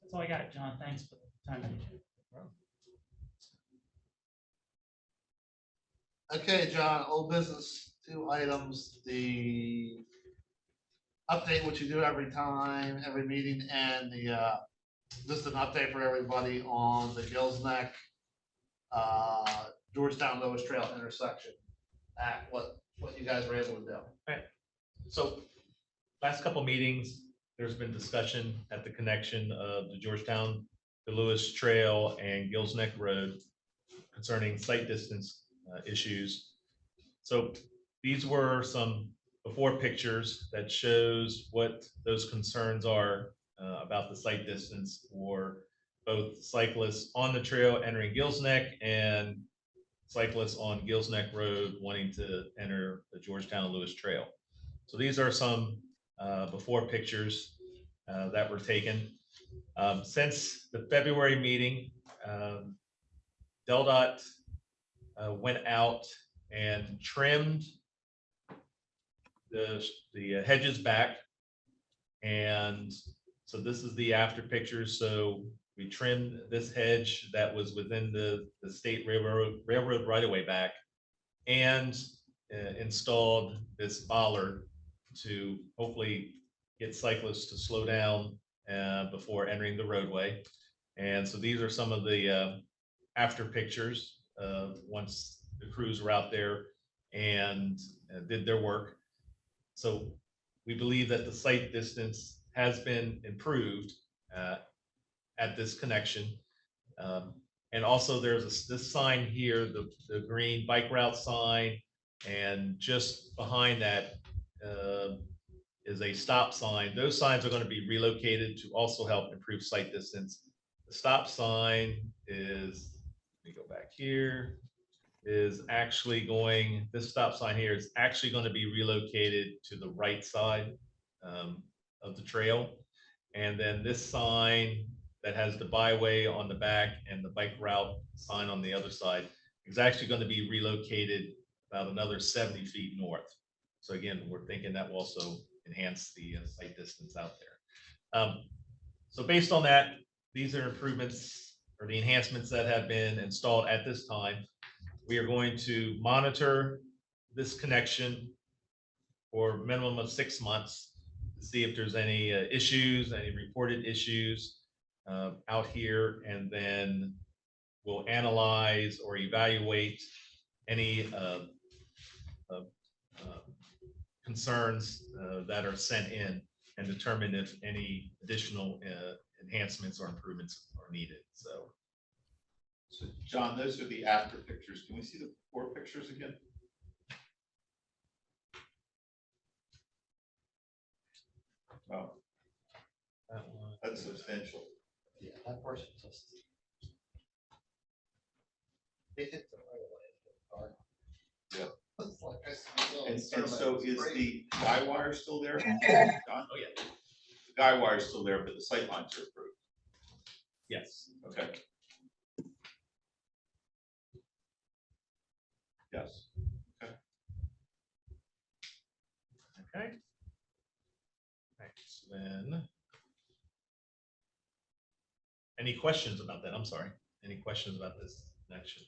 That's all I got, John. Thanks for the time. Okay, John, old business, 2 items, the update, which you do every time, every meeting, and the just an update for everybody on the Gills Neck, Georgetown Lewis Trail intersection, at what you guys were able to do. Right. So last couple meetings, there's been discussion at the connection of the Georgetown, the Lewis Trail and Gills Neck Road concerning site distance issues. So these were some before pictures that shows what those concerns are about the site distance for both cyclists on the trail entering Gills Neck and cyclists on Gills Neck Road wanting to enter the Georgetown Lewis Trail. So these are some before pictures that were taken. Since the February meeting, DelDOT went out and trimmed the hedges back. And so this is the after picture. So we trimmed this hedge that was within the state railroad right of way back and installed this bollard to hopefully get cyclists to slow down before entering the roadway. And so these are some of the after pictures once the crews were out there and did their work. So we believe that the site distance has been improved at this connection. And also there's this sign here, the green bike route sign, and just behind that is a stop sign. Those signs are going to be relocated to also help improve site distance. The stop sign is, let me go back here, is actually going, this stop sign here is actually going to be relocated to the right side of the trail. And then this sign that has the byway on the back and the bike route sign on the other side is actually going to be relocated about another 70 feet north. So again, we're thinking that will also enhance the site distance out there. So based on that, these are improvements or the enhancements that have been installed at this time. We are going to monitor this connection for a minimum of 6 months to see if there's any issues, any reported issues out here, and then we'll analyze or evaluate any concerns that are sent in and determine if any additional enhancements or improvements are needed. So John, those are the after pictures. Can we see the before pictures again? Oh, that's substantial. Yeah, that portion just. They hit the right away. Yeah. And so is the guy wire still there? John? Oh, yeah. The guy wire is still there, but the sight lines are approved. Yes. Okay. Yes. Okay. Thanks, then. Any questions about that? I'm sorry. Any questions about this connection?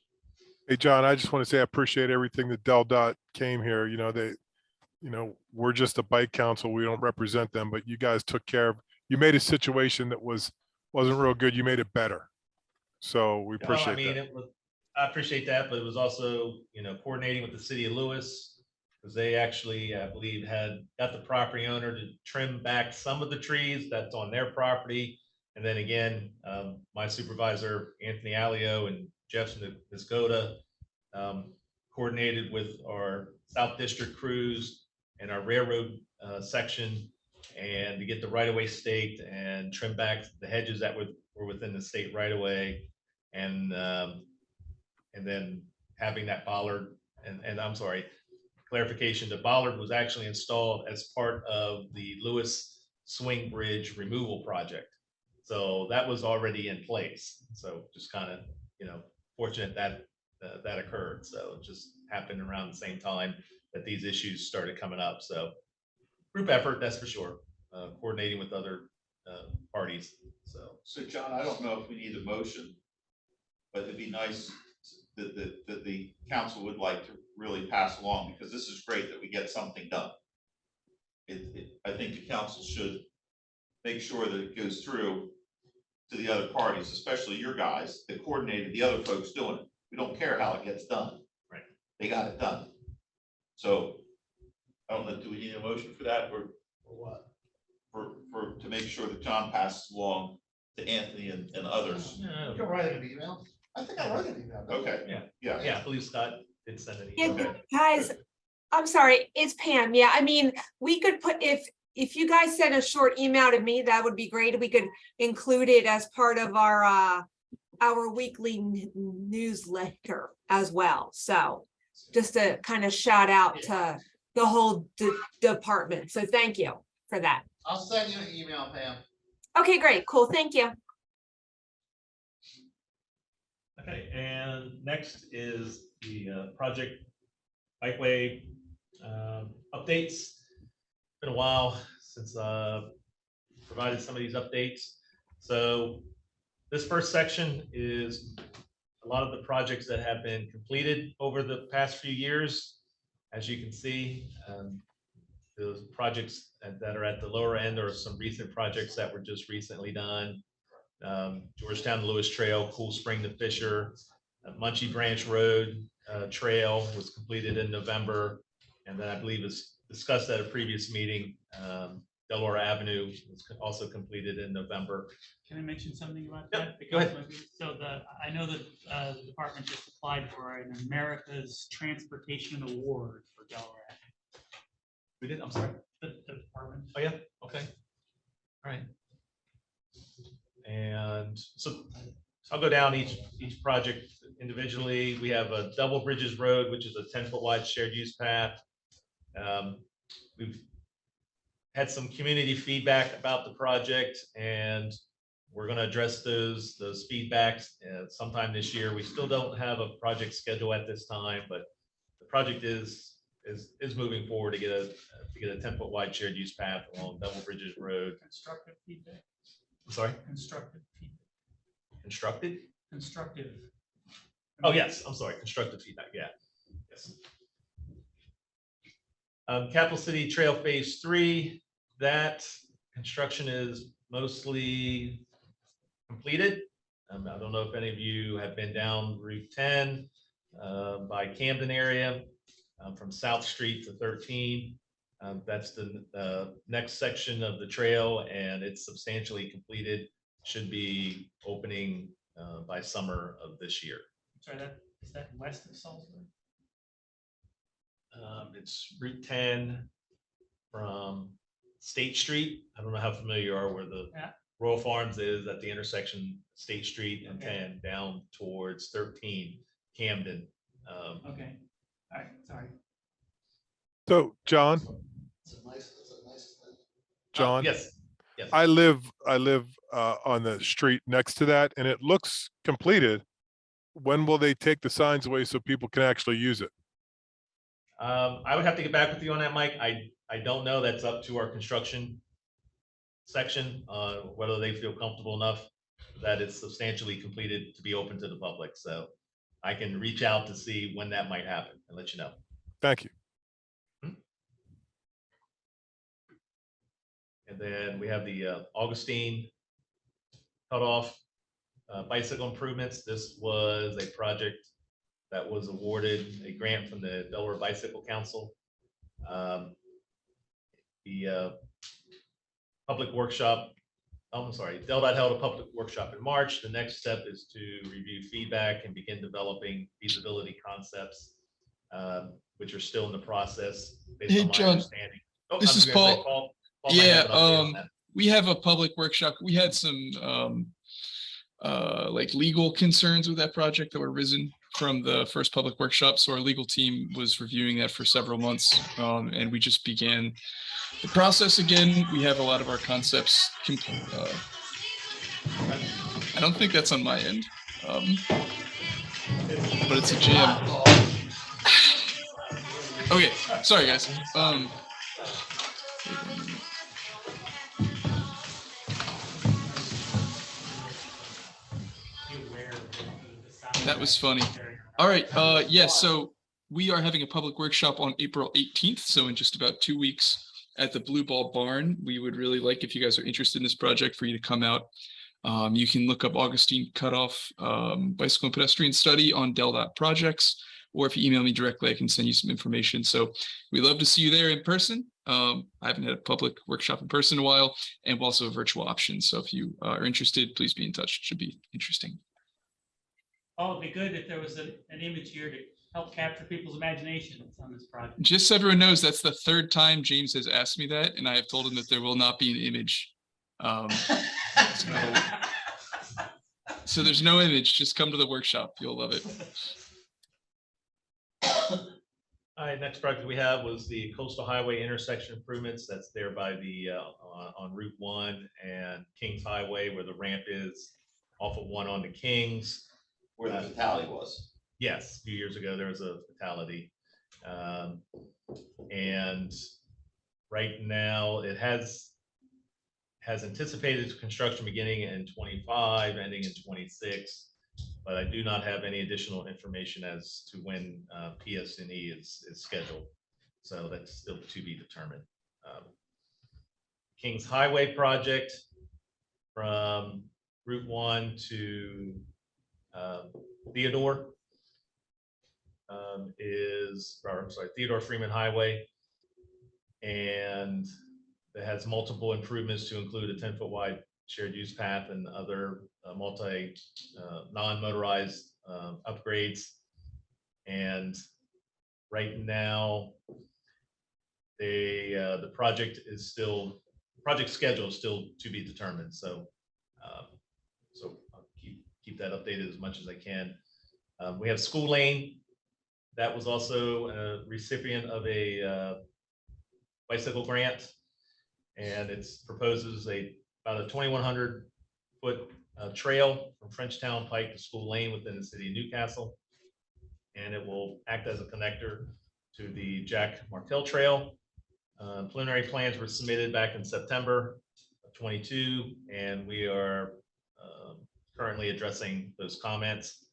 Hey, John, I just want to say I appreciate everything that DelDOT came here. You know, we're just a bike council. We don't represent them, but you guys took care of, you made a situation that wasn't real good. You made it better. So we Well, I appreciate mean, that. I appreciate that, but it was also, coordinating with the city of Lewis, because they actually, I believe, got the property owner to trim back some of the trees that's on their property. And then again, my supervisor, Anthony Alio, and Jeff Niscoda, coordinated with our South District crews and our railroad section, and to get the right-of-way staked and trim back the hedges that were within the state right-of-way. And then having that bollard, and I'm sorry, clarification, the bollard was actually installed as part of the Lewis Swing Bridge removal project. So that was already in place. So just kind of, fortunate that that occurred. So it just happened around the same time that these issues started coming up. So group effort, that's for sure. Coordinating with other parties. So John, I don't know if we need a motion, but it'd be nice that the council would like to really pass along, because this is great that we get something done. I think the council should make sure that it goes through to the other parties, especially your guys that coordinated the other folks doing it. We don't care how it gets done. Right. They got it done. So I don't know, do we need a motion for that or what? To make sure that John passes along to Anthony and others. You can write an email. I think I wrote an email. Okay. Yeah. I believe Scott did send an Yeah, email. guys, I'm sorry, it's Pam. Yeah, I mean, we could put, if you guys send a short email to me, that would be great. We could include it as part of our weekly newsletter as well. So just to kind of shout out to the whole department. So thank you for that. I'll send you an email, Pam. Okay, great, cool, thank you. Okay, and next is the project bikeway updates. Been a while since provided some of these updates. So this first section is a lot of the projects that have been completed over the past few years. As you can see, those projects that are at the lower end are some recent projects that were just recently done. Georgetown Lewis Trail, Cool Spring to Fisher, Munchie Branch Road Trail was completed in November. And then I believe it's discussed at a previous meeting, Delaware Avenue was also completed in November. Can I mention something about Yep, that? go ahead. So I know that the department just applied for an America's Transportation Award for Delaware. We did, I'm sorry. The department. Oh, yeah, okay. All right. And so I'll go down each project individually. We have a Double Bridges Road, which is a 10-foot wide shared use path. We've had some community feedback about the project, and we're going to address those feedbacks sometime this year. We still don't have a project schedule at this time, but the project is moving forward to get a 10-foot wide shared use path along Double Bridges Road. Constructive feedback. I'm sorry? Constructive feedback. Constructed? Constructive. Oh, yes, I'm sorry, constructive feedback, yeah. Yes. Capital City Trail Phase 3, that construction is mostly completed. I don't know if any of you have been down Route 10 by Camden area from South Street to 13. That's the next section of the trail, and it's substantially completed. Should be opening by summer of this year. Sorry, is that west of Salisbury? It's Route 10 from State Street. I don't know how familiar you are where the Royal Farms is at the intersection State Street and 10 down towards 13 Camden. Okay, all right, sorry. So, John, John, Yes, yes. I live on the street next to that and it looks completed. When will they take the signs away so people can actually use it? I would have to get back with you on that, Mike. I don't know. That's up to our construction section, whether they feel comfortable enough that it's substantially completed to be open to the public. So I can reach out to see when that might happen and let you know. Thank you. And then we have the Augustine cutoff bicycle improvements. This was a project that was awarded a grant from the Delaware Bicycle Council. The public workshop, I'm sorry, DelDOT held a public workshop in March. The next step is to review feedback and begin developing feasibility concepts, which are still in the process. Based Hey, on my John, understanding. Oh, this I was is gonna say, Paul. Paul might have an update on that. We have a public workshop. We had some like legal concerns with that project that were risen from the first public workshop. So our legal team was reviewing that for several months, and we just began the process again. We have a lot of our concepts. I don't think that's on my end, but it's a jam. Okay, sorry guys. That was funny. All right. Yes. So we are having a public workshop on April 18th. So in just about 2 weeks at the Blue Ball Barn. We would really like, if you guys are interested in this project, for you to come out. You can look up Augustine Cutoff Bicycle and Pedestrian Study on DelDOT projects, or if you email me directly, I can send you some information. So we'd love to see you there in person. I haven't had a public workshop in person in a while, and also a virtual option. So if you are interested, please be in touch. It should be interesting. Oh, it'd be good if there was an image here to help capture people's imaginations on this project. Just so everyone knows, that's the third time James has asked me that, and I have told him that there will not be an image. So there's no image. Just come to the workshop. You'll love it. All right, next project we have was the coastal highway intersection improvements. That's there by the on Route 1 and Kings Highway, where the ramp is off of 1 on the Kings. Where the fatality was. Yes, a few years ago, there was a fatality. And right now it has anticipated construction beginning in 25, ending in 26. But I do not have any additional information as to when PS&E is scheduled. So that's still to be determined. Kings Highway project from Route 1 to Theodore Theodore Freeman Highway. And it has multiple improvements to include a 10-foot wide shared use path and other non-motorized upgrades. And right now, the project schedule is still to be determined. So I'll keep that updated as much as I can. We have School Lane. That was also a recipient of a bicycle grant, and it proposes about a 2,100 foot trail from Frenchtown Pike to School Lane within the city of Newcastle, and it will act as a connector to the Jack Martell Trail. Preliminary plans were submitted back in September of 22, and we are currently addressing those comments.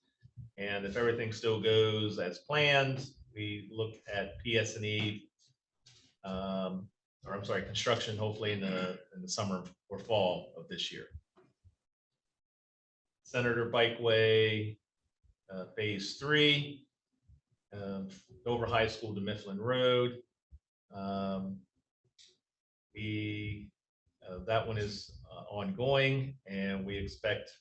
And if everything still goes as planned, we look at PS&E, construction hopefully in the summer or fall of this year. Senator Bikeway, Phase 3, Dover High School to Mifflin Road. That one is ongoing, and we expect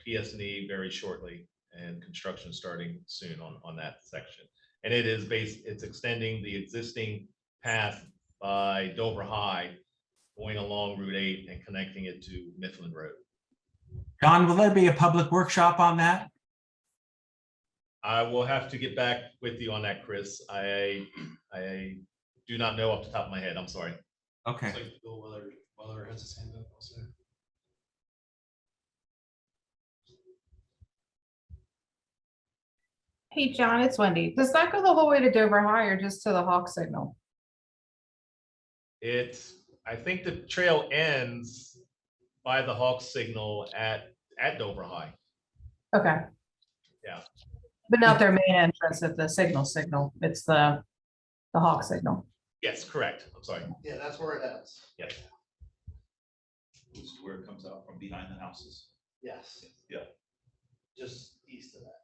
PS&E very shortly, and construction starting soon on that section. And it's extending the existing path by Dover High, going along Route 8 and connecting it to Mifflin Road. John, will there be a public workshop on that? I will have to get back with you on that, Chris. I do not know off the top of my head. I'm sorry. Okay. So Bill Weller has his hand up also. Hey, John, it's Wendy. Does that go the whole way to Dover High or just to the Hawk Signal? I think the trail ends by the Hawk signal at Dover High. Okay. Yeah. But not their main entrance at the signal. It's the Hawk Signal. Yes, correct. I'm sorry. Yeah, that's where it ends. Yes. This is where it comes out from behind the houses. Yes, Yeah, just east of that.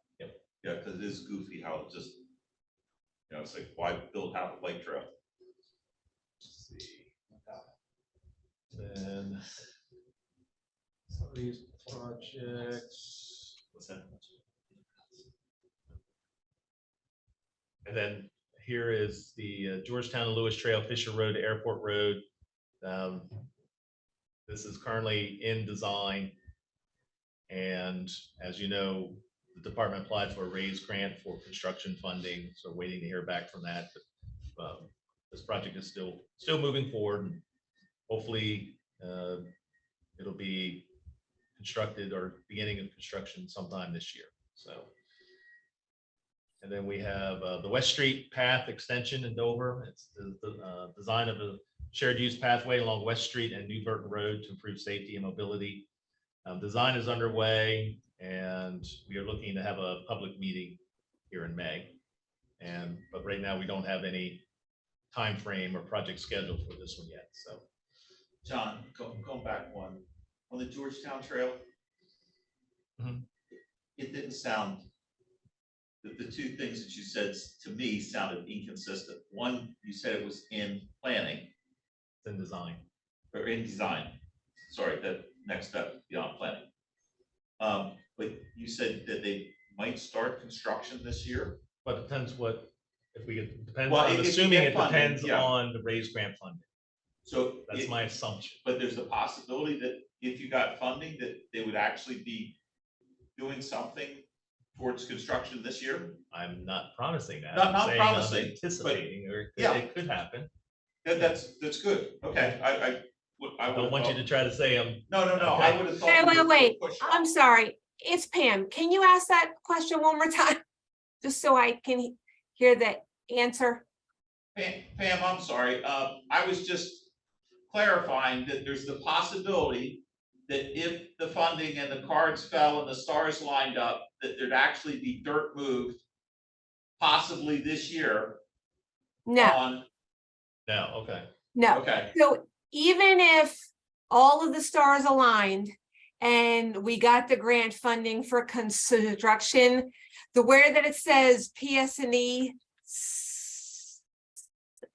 yeah, because it is goofy how it just, it's like, why build half a bike trail? Let's see. Then some of these projects. What's that? And then here is the Georgetown and Lewis Trail, Fisher Road to Airport Road. This is currently in design. And as you know, the department applied for a raise grant for construction funding. So waiting to hear back from that. But this project is still moving forward. Hopefully it'll be constructed or beginning of construction sometime this year. So. And then we have the West Street Path Extension in Dover. It's the design of a shared use pathway along West Street and New Burton Road to improve safety and mobility. Design is underway, and we are looking to have a public meeting here in May. But right now we don't have any time frame or project schedule for this one yet. So, John, going back one, on the Georgetown Trail, it didn't sound, the two things that you said to me sounded inconsistent. One, you said it was in planning. It's in design. Or in design. Sorry, that next step beyond planning. But you said that they might start construction this year. But it depends if we get, depends Well, on, if you assuming get it funding, depends yeah. on the raise grant funding. So that's my assumption. But there's a possibility that if you got funding, that they would actually be doing something towards construction this year. I'm not promising that. Not I'm saying promising, I'm anticipating, or yeah. it could happen. That's good. Okay, I don't want you to try to say I'm. No, Okay. I would have thought. Wait. I'm sorry. It's Pam. Can you ask that question one more time? Just so I can hear the answer. Pam, I'm sorry. I was just clarifying that there's the possibility that if the funding and the cards fell and the stars lined up, that there'd actually be dirt moved possibly this year. No. No, okay. No. Okay. So even if all of the stars aligned and we got the grant funding for construction, the where that it says PS&E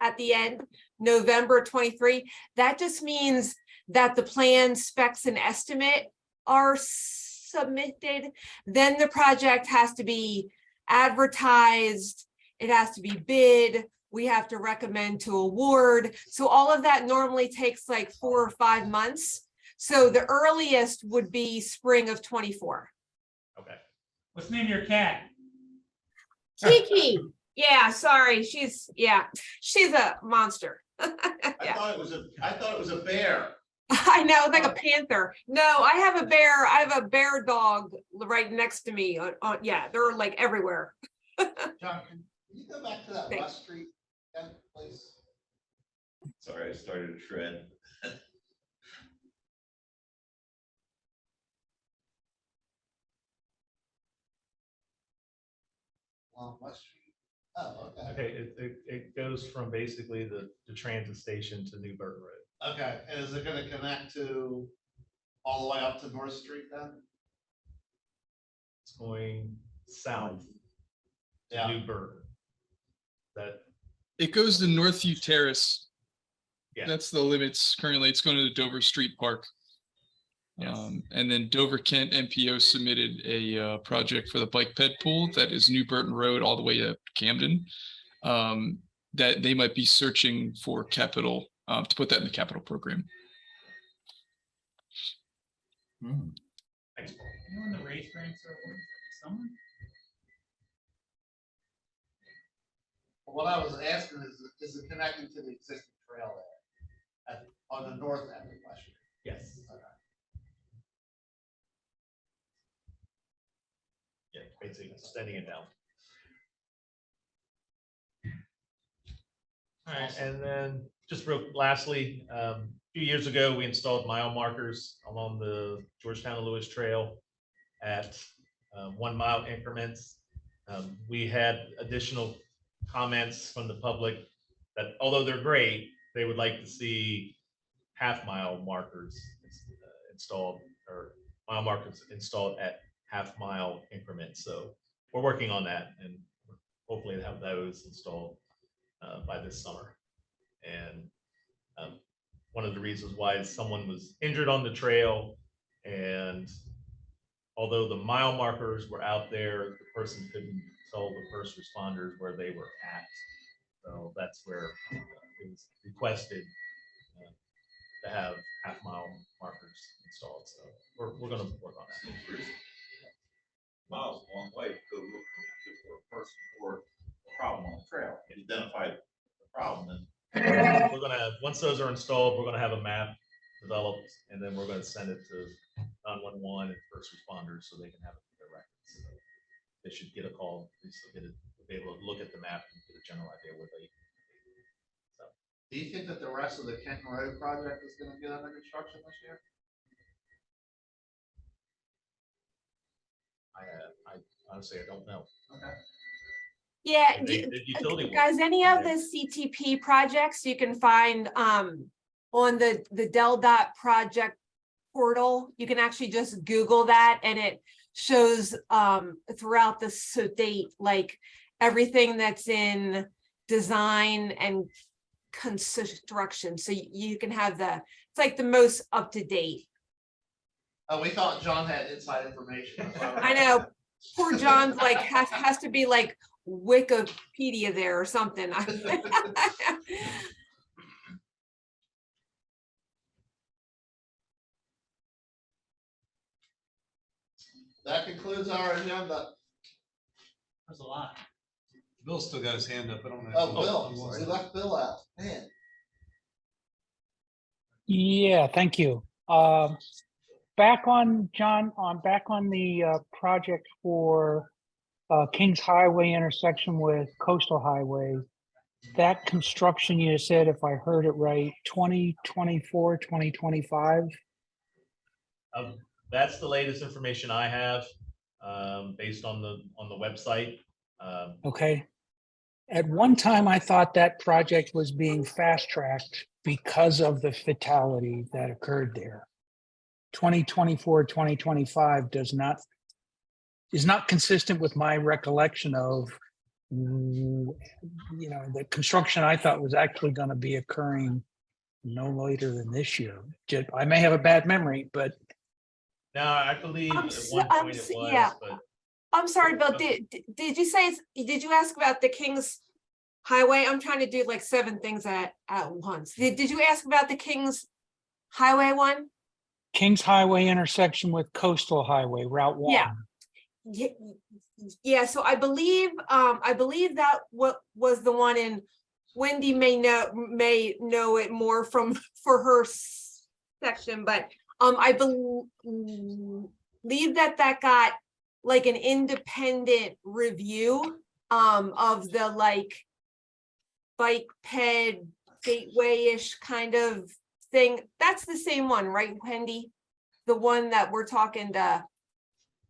at the end, November 23, that just means that the plan, specs, and estimate are submitted. Then the project has to be advertised, it has to be bid, we have to recommend to award. So all of that normally takes like 4 or 5 months. So the earliest would be spring of 24. Okay. What's the name of your cat? Kiki. Yeah, sorry. She's a monster. I thought it was a bear. I know, like a panther. No, I have a bear. I have a bear dog right next to me. Yeah, they're like everywhere. John, can you go back to that West Street again, please? Sorry, I started a trend. Along West Street. Oh, okay. Okay, it goes from basically the transit station to New Burton Road. Okay, and is it gonna connect to all the way up to North Street then? It's going south to Yeah. New Burton. That, It goes to Northview Terrace. yeah. That's the limits currently. It's going to the Dover Street Park. And then Dover Kent MPO submitted a project for the bike ped pool that is New Burton Road all the way to Camden. That they might be searching for capital to put that in the capital program. Thanks, Paul. You know when the race grants are awarded? Summer? What I was asking is it connecting to the existing trail there on the north end of West Street? Yes. Okay. Yeah, basically extending it down. All right, and then just real lastly, a few years ago, we installed mile markers along the Georgetown to Lewis Trail at 1 mile increments. We had additional comments from the public that although they're great, they would like to see half-mile markers installed, or mile markers installed at half-mile increments. So we're working on that, and hopefully have those installed by this summer. And one of the reasons why is someone was injured on the trail, and although the mile markers were out there, the person couldn't tell the first responders where they were at. So that's where it was requested to have half-mile markers installed. So we're going to work on that. Miles a long way to look for a person or a problem on the trail and identify the problem. And We're gonna, once those are installed, we're gonna have a map developed, and then we're gonna send it to 911 and first responders so they can have it for their records. So they should get a call, be able to look at the map and get a general idea where they. Do you think that the rest of the Kenton Road project is gonna get under construction this year? I honestly, I don't know. Okay. Yeah, Utility guys, any of the CTP projects you can find on the DelDOT project portal. You can actually just Google that and it shows throughout the state, like everything that's in design and construction. So you can have it's like the most up to date. Oh, we thought John had inside information. I know, poor John's like has to be like Wikipedia there or something. That concludes our agenda. There's a lot. Bill's still got his hand up. I don't know. Oh, Bill, we left Bill out, man. Yeah, thank you. Back on, John, back on the project for Kings Highway intersection with Coastal Highway. That construction, you said, if I heard it right, 2024, 2025? That's the latest information I have, based on the website. Okay. At one time, I thought that project was being fast-tracked because of the fatality that occurred there. 2024, 2025 is not consistent with my recollection of, the construction I thought was actually going to be occurring no later than this year. I may have a bad memory, but. No, I believe at one point it was, yeah. but. I'm sorry, Bill, did you say, did you ask about the Kings Highway? I'm trying to do like 7 things at once. Did you ask about the Kings Highway one? Kings Highway intersection with Coastal Highway, Route 1. Yeah, so I believe that what was the one in, Wendy may know it more for her section, but I believe that got like an independent review of the like bike ped gateway-ish kind of thing. That's the same one, right, Wendy? The one that we're talking to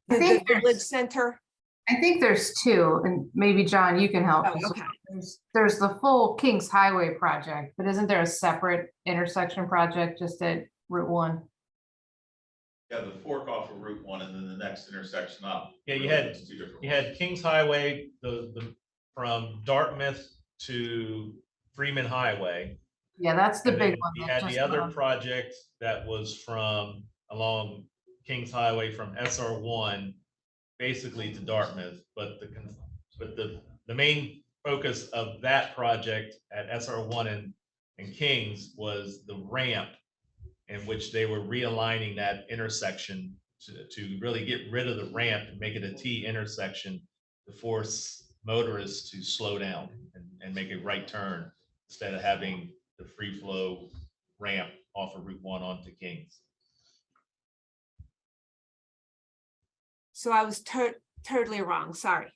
the village center. I think there's 2, and maybe John, you can help. Oh, okay. There's the full Kings Highway project, but isn't there a separate intersection project just at Route 1? Yeah, the fork off of Route 1 and then the next intersection up. Yeah, you had Kings Highway, the from Dartmouth to Freeman Highway. Yeah, that's the And big then one. You That's had the just other one. project that was from along Kings Highway from SR1 basically to Dartmouth, but the main focus of that project at SR1 and Kings was the ramp, in which they were realigning that intersection to really get rid of the ramp and make it a T intersection to force motorists to slow down and make a right turn instead of having the free flow ramp off of Route 1 onto Kings. So I was totally wrong, sorry.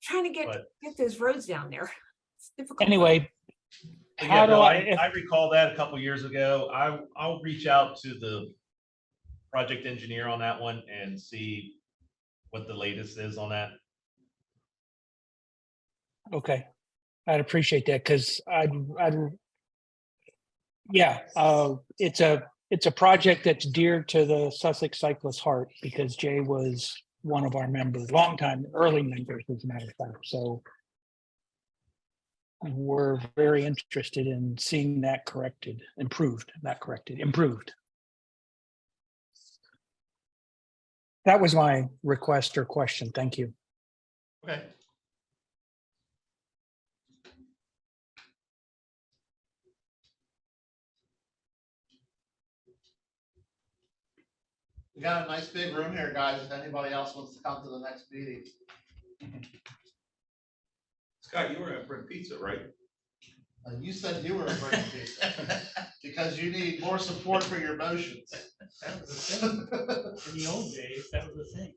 Trying to get those roads down there. It's difficult. Anyway, But how yeah, do Bill, I, I recall that a couple years ago. I'll reach out to the project engineer on that one and see what the latest is on that. okay, I'd appreciate that, because it's a project that's dear to the Sussex cyclist heart, because Jay was one of our members, longtime, early members, as a matter of fact, so we're very interested in seeing that corrected, improved, not corrected, improved. That was my request or question. Thank you. Okay. We got a nice big room here, guys, if anybody else wants to come to the next meeting. Scott, you were gonna bring pizza, right? You said you were a bringing pizza, because you need more support for your motions. That was the thing. In the old days, that was the thing.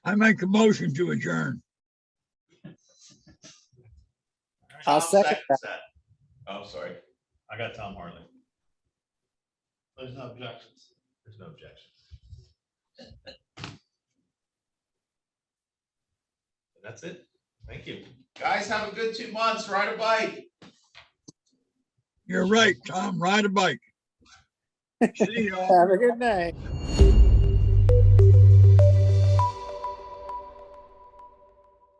I make a motion to adjourn. I'll second that. that. Oh, sorry. I got Tom Harley. There's no objections. There's no objections. That's it. Thank you. Guys, have a good 2 months. Ride a bike. You're right, Tom, ride a bike. See y'all. Have a good night.